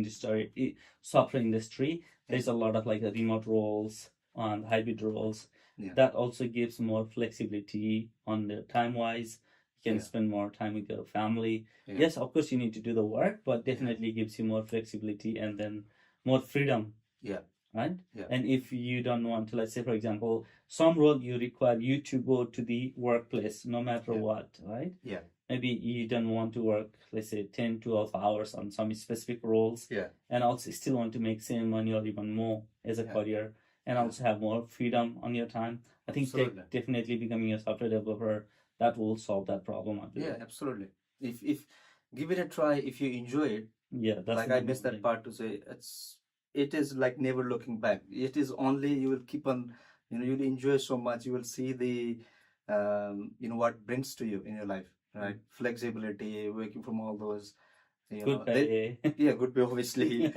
industry, there's a lot of like the remote roles and hybrid roles. Yeah. That also gives more flexibility on the time wise. You can spend more time with your family. Yeah. Yes, of course, you need to do the work, but definitely gives you more flexibility and then more freedom. Yeah. Right? Yeah. And if you don't want to, let's say, for example, some role you require you to go to the workplace no matter what, right? Yeah. Maybe you don't want to work, let's say, 10, 12 hours on some specific roles. Yeah. And also still want to make same money or even more as a career and also have more freedom on your time. I think definitely becoming a software developer, that will solve that problem. I believe. Yeah, absolutely. If give it a try, if you enjoy it. Yeah, that's like I missed that part to say, it is like never looking back. It is only you will keep on, you'll enjoy so much. You will see the, what brings to you in your life, right? Flexibility, working from all those, good pay. Yeah, good pay, obviously.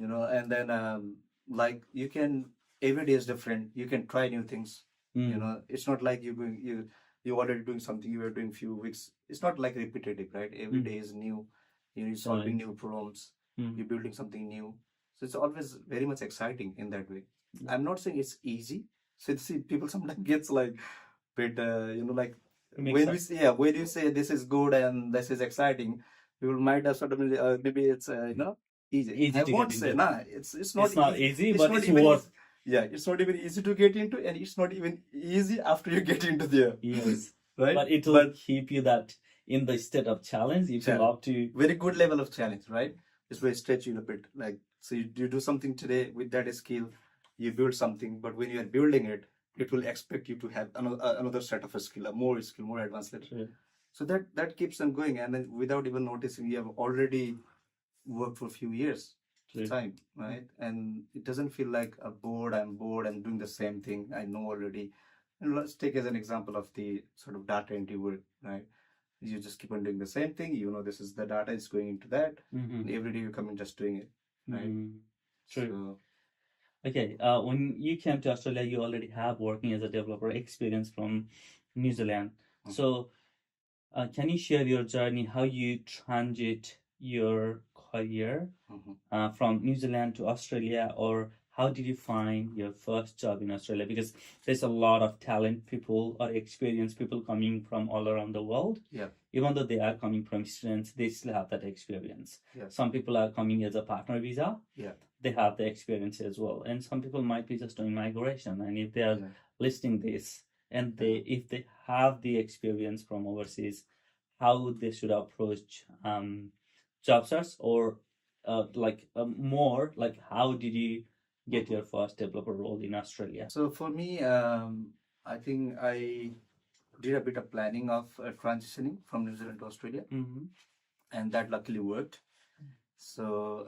And then like you can, every day is different. You can try new things. It's not like you already doing something you were doing few weeks. It's not like repetitive, right? Every day is new. You're solving new problems. You're building something new. So it's always very much exciting in that way. I'm not saying it's easy. So see, people sometimes gets like bit, like when when you say this is good and this is exciting, people might have sort of maybe it's easy. I won't say it's not. It's not easy, but it's even worth. Yeah, it's not even easy to get into, and it's not even easy after you get into there. Yes, right. But it will keep you that in the state of challenge. If you love to, very good level of challenge, right? It's very stretch you a bit. Like, so you do something today with that skill, you build something, but when you are building it, it will expect you to have another set of a skill, more advanced level. Sure. So that keeps on going, and then without even noticing, you have already worked for a few years time, right? And it doesn't feel like a bored. I'm bored. I'm doing the same thing. I know already. And let's take as an example of the sort of data entry work, right? You just keep on doing the same thing. This is the data is going into that. And every day you come in just doing it, right? True. Okay. When you came to Australia, you already have working as a developer experience from New Zealand. So, can you share your journey, how you transit your career from New Zealand to Australia, or how did you find your first job in Australia? Because there's a lot of talent people or experienced people coming from all around the world. Yeah. Even though they are coming from students, they still have that experience. Yeah. Some people are coming as a partner visa. Yeah. They have the experience as well. And some people might be just doing migration. And if they are listening this and if they have the experience from overseas, how they should approach job search, or more like how did you get your first developer role in Australia? So for me, I think I did a bit of planning of transitioning from New Zealand to Australia, and that luckily worked. So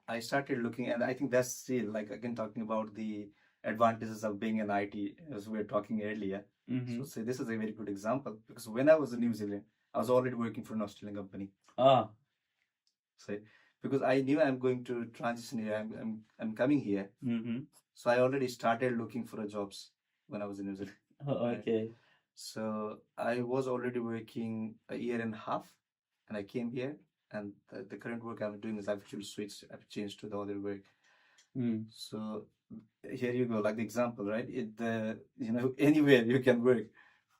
I started looking, and I think that's still like again talking about the advantages of being an IT, as we were talking earlier. So say this is a very good example, because when I was in New Zealand, I was already working for an Australian company. So because I knew I'm going to transition here, I'm coming here. So I already started looking for jobs when I was in New Zealand. Okay. So I was already working a year and a half, and I came here, and the current work I'm doing is I've actually switched, I've changed to the other work. So here you go, like the example, right? Anywhere you can work,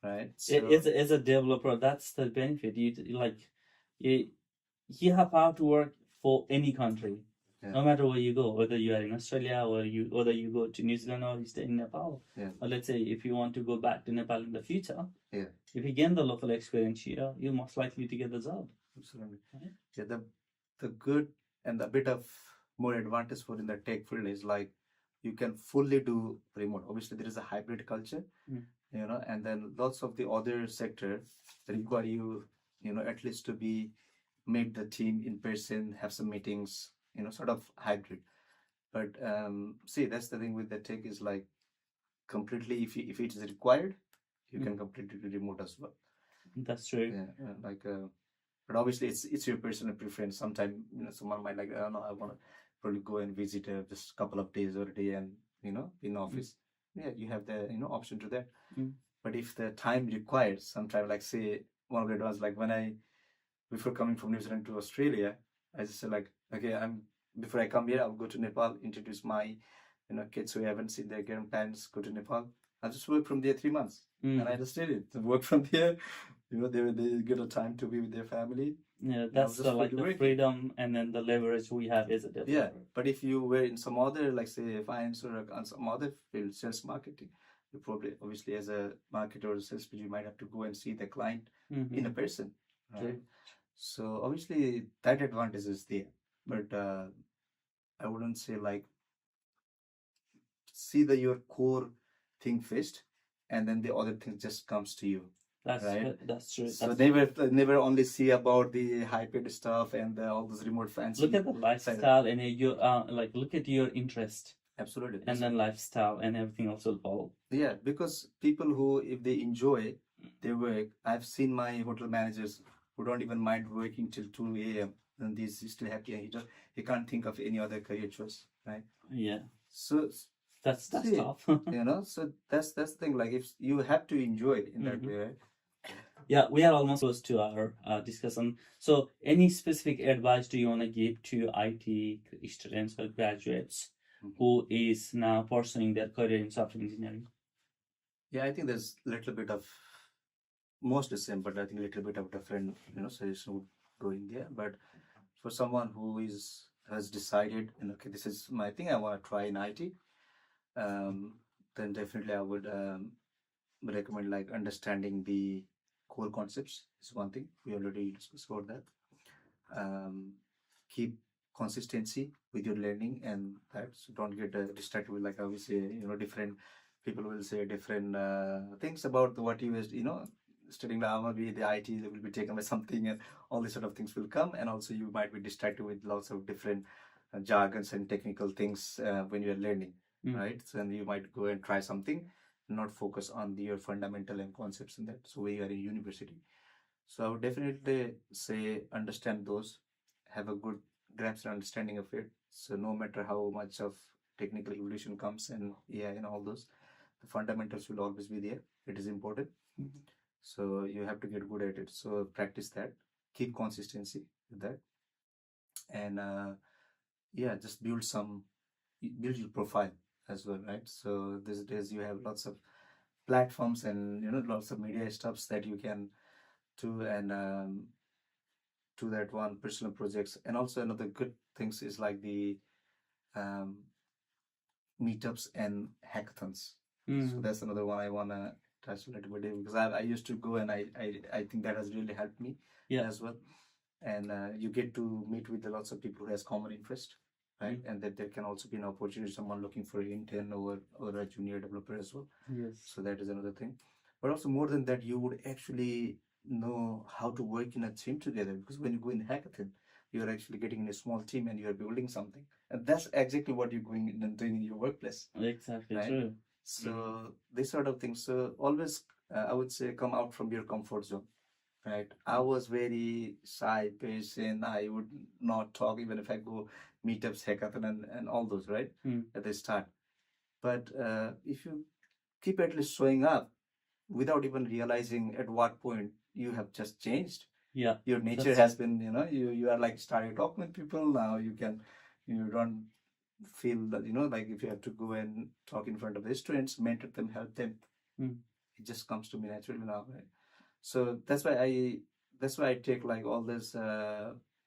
right? So As a developer, that's the benefit. You have how to work for any country, no matter where you go, whether you are in Australia or whether you go to New Zealand or you stay in Nepal. Or let's say if you want to go back to Nepal in the future, if you gain the local experience here, you're most likely to get the job. Absolutely. Right? Yeah, the good and a bit of more advantage for in the tech field is like you can fully do remote. Obviously, there is a hybrid culture, and then lots of the other sector require you, at least to be meet the team in person, have some meetings, sort of hybrid. But see, that's the thing with the tech is like completely if it is required, you can completely do remote as well. That's true. Yeah, but obviously it's your personal preference. Sometimes someone might like, oh no, I want to probably go and visit just a couple of days or a day, and in office. Yeah, you have the option to that. But if the time requires, sometimes like say one of the ones like before coming from New Zealand to Australia, I just said like, okay, before I come here, I'll go to Nepal, introduce my kids who haven't seen their grandparents, go to Nepal. I just work from there 3 months, and I just did it. Work from there. They get a time to be with their family. Yeah, that's the freedom and then the leverage we have as a developer. Yeah, but if you were in some other, like say finance or on some other field, sales marketing, you probably obviously as a marketer or sales, you might have to go and see the client in a person, right? So obviously that advantage is there, but I wouldn't say like see your core thing first, and then the other thing just comes to you. That's true. So never only see about the hybrid stuff and all those remote fancy. Look at the lifestyle and look at your interest. Absolutely. And then lifestyle and everything else will follow. Yeah, because people who, if they enjoy their work, I've seen my hotel managers who don't even mind working till 2 a.m. and he's still happy, and he can't think of any other career choice, right? Yeah. So that's tough. So that's the thing. Like if you have to enjoy it in that way, right? Yeah, we are almost close to our discussion. So, any specific advice do you want to give to IT students or graduates who is now pursuing their career in software engineering? Yeah, I think there's a little bit of most the same, but I think a little bit of different, suggestion would go in there. But for someone who has decided, okay, this is my thing, I want to try in IT, then definitely I would recommend like understanding the core concepts is one thing. We already discussed about that. Keep consistency with your learning, and that, so don't get distracted with like obviously different people will say different things about what you studying now. Maybe the IT will be taken by something, and all these sort of things will come, and also you might be distracted with lots of different jargons and technical things when you are learning, right? So then you might go and try something, not focus on your fundamental and concepts in that. So we are in university, so I would definitely say understand those, have a good grasp and understanding of it. So no matter how much of technical evolution comes and AI and all those, the fundamentals will always be there. It is important. So you have to get good at it. So practice that, keep consistency with that, and just build some build your profile as well, right? So these days you have lots of platforms and lots of media stuffs that you can do, and to that one personal projects. And also another good things is like the um, meetups and hackathons. So that's another one I wanna touch a little bit, because I used to go, and I think that has really helped me as well. And you get to meet with lots of people who has common interest, right? And that there can also be an opportunity, someone looking for an intern or a junior developer as well. Yes. So that is another thing. But also more than that, you would actually know how to work in a team together, because when you go in hackathon, you're actually getting in a small team and you're building something, and that's exactly what you're going in and doing in your workplace. Exactly, right? true. So these sort of things. So always, I would say, come out from your comfort zone. Right. I was very shy person. I would not talk even if I go meetups, hackathon, and all those, right? At the start. But if you keep at least showing up without even realizing at what point you have just changed. Yeah. Your nature has been, you are like starting talking with people now. You don't feel that, like if you have to go and talk in front of the students, mentor them, help them. It just comes to me naturally now, right? So that's why I take like all these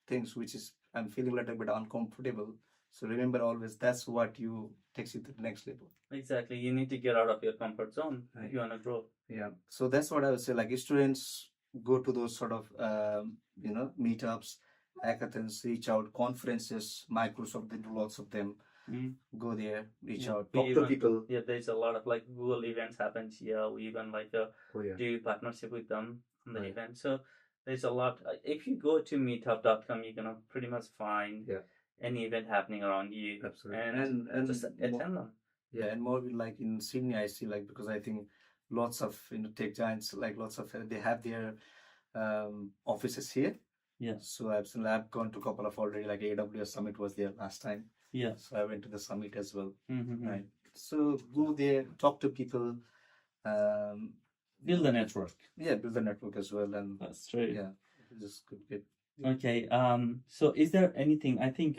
things which is I'm feeling a little bit uncomfortable. So remember always, that's what you takes you to the next level. Exactly. You need to get out of your comfort zone if you want to grow. Yeah. So that's what I would say. Like students go to those sort of meetups, hackathons, reach out, conferences, Microsoft, they do lots of them. Go there, reach out, talk to people. Yeah, there's a lot of like Google events happens here. We even like do partnership with them on the event. So there's a lot. If you go to meetup.com, you're gonna pretty much find any event happening around you. Absolutely. And just attend them. Yeah, and more like in Sydney, I see, like, because I think lots of tech giants, like lots of they have their offices here. Yeah. So I've gone to a couple of already, like AWS Summit was there last time. Yeah. So I went to the summit as well. Right. So go there, talk to people, build a network. Yeah, build a network as well, and that's true. Yeah, just could get. Okay. So is there anything? I think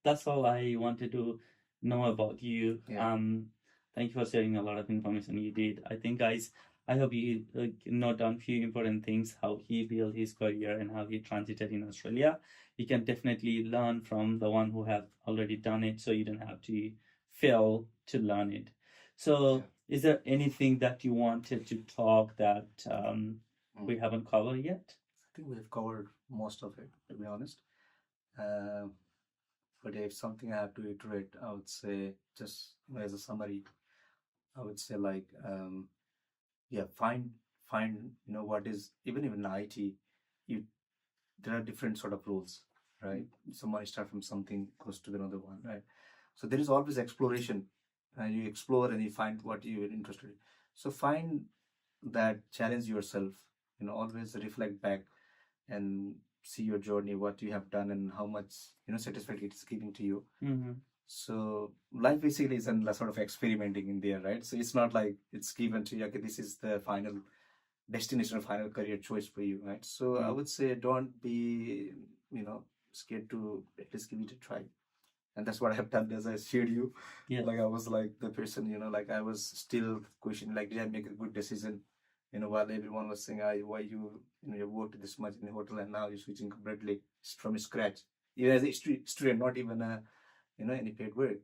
that's all I wanted to know about you. Yeah. Thank you for sharing a lot of information you did. I think, guys, I hope you note down few important things, how he built his career and how he transited in Australia. You can definitely learn from the one who have already done it, so you don't have to fail to learn it. So is there anything that you wanted to talk that we haven't covered yet? I think we have covered most of it, to be honest. But if something I have to iterate, I would say, just as a summary, I would say like, find what is, even in IT, there are different sort of roles, right? Somebody start from something, goes to another one, right? So there is always exploration, and you explore and you find what you're interested in. So find that, challenge yourself, always reflect back and see your journey, what you have done, and how much satisfaction it's giving to you. So life basically is a sort of experimenting in there, right? So it's not like it's given to you, okay, this is the final destination or final career choice for you, right? So I would say, don't be scared to at least give it a try. And that's what I have done, as I shared you. Yeah. Like I was like the person, like I was still questioning, like, did I make a good decision? While everyone was saying, why you worked this much in the hotel and now you're switching completely from scratch. Even as a student, not even any paid work.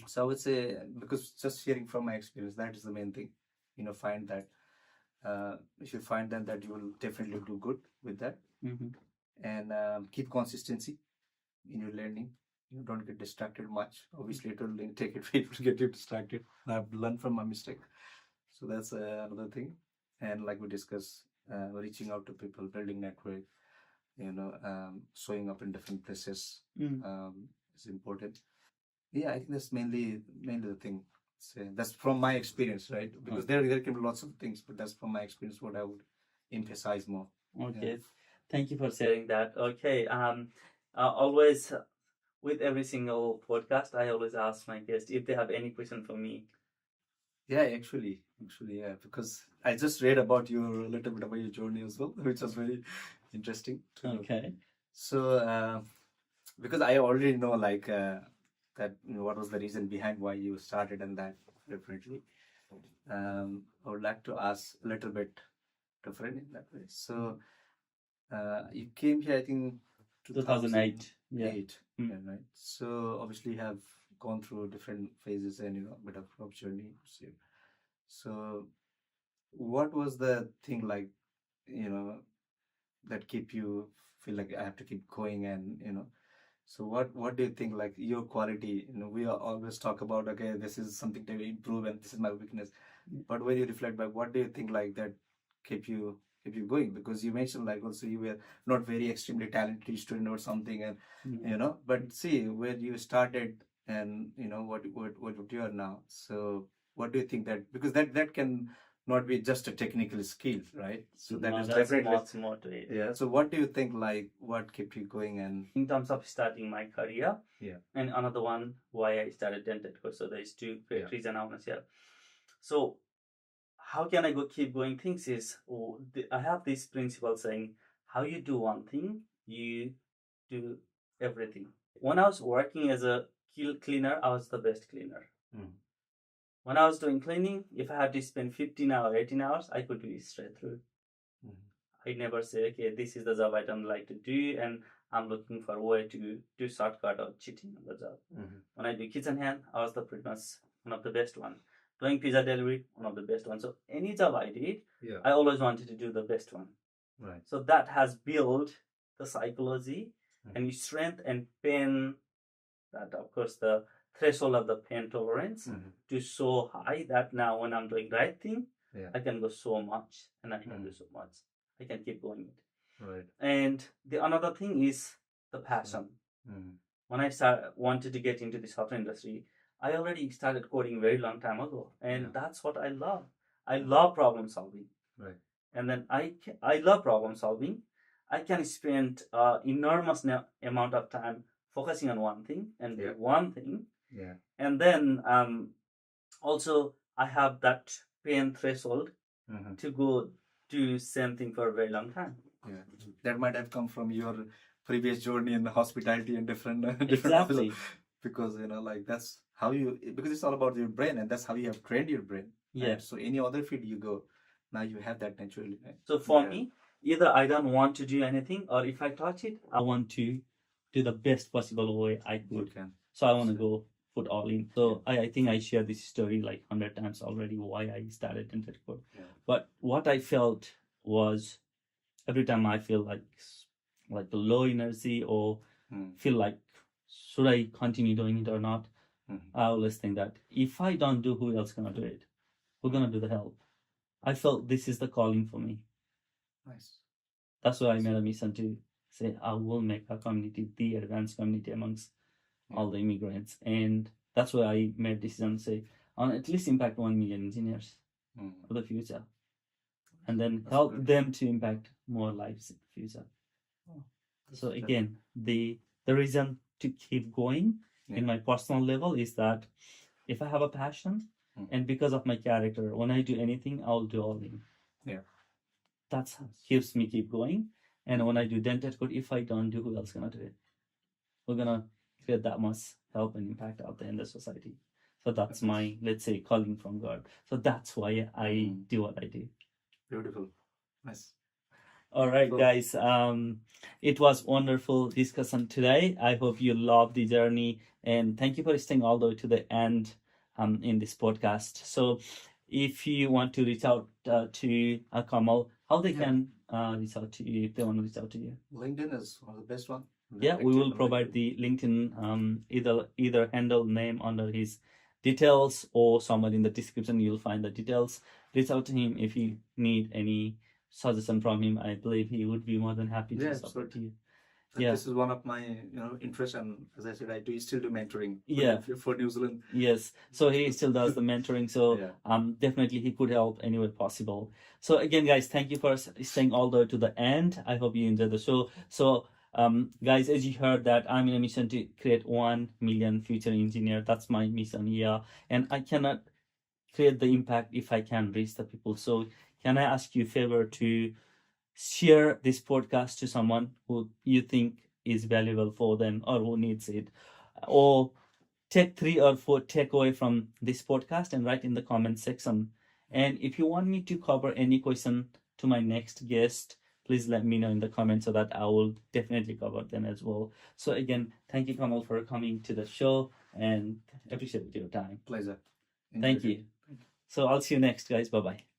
So I would say, because just sharing from my experience, that is the main thing. Find that. If you find that you will definitely do good with that. And keep consistency in your learning. Don't get distracted much. Obviously, it will take it to get you distracted. I've learned from my mistake. So that's another thing. And like we discussed, reaching out to people, building network, showing up in different places is important. Yeah, I think that's mainly the thing. So that's from my experience, right? Because there can be lots of things, but that's from my experience what I would emphasize more. Okay. Yeah. Thank you for sharing that. Okay. Always with every single podcast, I always ask my guests if they have any question for me. Yeah, actually, yeah, because I just read about a little bit about your journey as well, which was very interesting. Okay. So, because I already know, like, that what was the reason behind why you started and that differently. I would like to ask a little bit different in that way. So you came here, I think, 2008. 2008, Yeah. yeah, right? So obviously you have gone through different phases and a bit of growth journey. So what was the thing like, you know, that keep you feel like I have to keep going and. So what do you think like your quality? We always talk about, okay, this is something to improve and this is my weakness. But when you reflect back, what do you think like that keep you going? Because you mentioned like also you were not very extremely talented student or something, and but see where you started and what you are now. So what do you think that, because that can not be just a technical skill, right? So that is there's definitely much more to it. yeah. So what do you think like what kept you going and In terms of starting my career, yeah. and another one why I started dental course. So there's two great Yeah. reasons I want to share. So how can I keep going things is, I have this principle saying, how you do one thing, you do everything. When I was working as a cleaner, I was the best cleaner. When I was doing cleaning, if I had to spend 15 hours, 18 hours, I could do it straight through. I never say, okay, this is the job I don't like to do, and I'm looking for a way to do shortcut or cheating on the job. When I do kitchen hand, I was the pretty much one of the best one. Doing pizza delivery, one of the best ones. So any job I did, Yeah. I always wanted to do the best one. Right. So that has built the psychology and strength and pain. That of course the threshold of the pain tolerance to so high that now when I'm doing right thing, Yeah. I can go so much and I can do so much. I can keep going it. Right. And the another thing is the passion. When I wanted to get into the software industry, I already started coding very long time ago, and that's what I love. I love problem solving. Right. And then I love problem solving. I can spend enormous amount of time focusing on one thing and do one thing. Yeah. And then also I have that pain threshold to go do same thing for a very long time. Yeah, that might have come from your previous journey in the hospitality and different Exactly. offices. Because like that's how because it's all about your brain and that's how you have trained your brain. Yeah. Right? So any other field you go, now you have that naturally. Right? So for me, either I don't want to do anything, or if I touch it, I want to do the best possible way I could. Okay. So I want to go put all in. So I think I shared this story like 100 times already why I started in that code. Yeah. But what I felt was every time I feel like low energy or feel like should I continue doing it or not, I always think that if I don't do, who else gonna do it? Who's gonna do the help? I felt this is the calling for me. Nice. That's why I made a mission to say I will make our community the advanced community amongst all the immigrants, and that's why I made decision to say I want at least impact 1 million engineers for the future, and then help them to impact more lives in the future. So again, the reason to keep going in my personal level is that if I have a passion and because of my character, when I do anything, I'll do all in. Yeah. That keeps me keep going. And when I do dental code, if I don't do, who else gonna do it? We're gonna create that much help and impact out there in the society. So that's my, let's say, calling from God. So that's why I do what I do. Beautiful. Nice. All right, guys. It was wonderful discussion today. I hope you loved the journey, and thank you for staying all the way to the end in this podcast. So, if you want to reach out to Kamal, how they can reach out to you if they want to reach out to you? LinkedIn is one of the best one. Yeah, we will provide the LinkedIn either handle name under his details or somewhere in the description. You'll find the details. Reach out to him if you need any suggestion from him. I believe he would be more than happy to support you. This is one of my interests, and as I said, I still do mentoring. For New Zealand. Yes, so he still does the mentoring. So definitely he could help any way possible. So again, guys, thank you for staying all the way to the end. I hope you enjoyed the show. So guys, as you heard that I'm in a mission to create 1 million future engineer. That's my mission here, and I cannot create the impact if I can reach the people. So can I ask you a favor to share this podcast to someone who you think is valuable for them or who needs it, or take 3 or 4 takeaway from this podcast and write in the comment section. And if you want me to cover any question to my next guest, please let me know in the comments so that I will definitely cover them as well. So again, thank you, Kamal, for coming to the show, and appreciate your time. Pleasure. Thank you. So I'll see you next, guys. Bye-bye.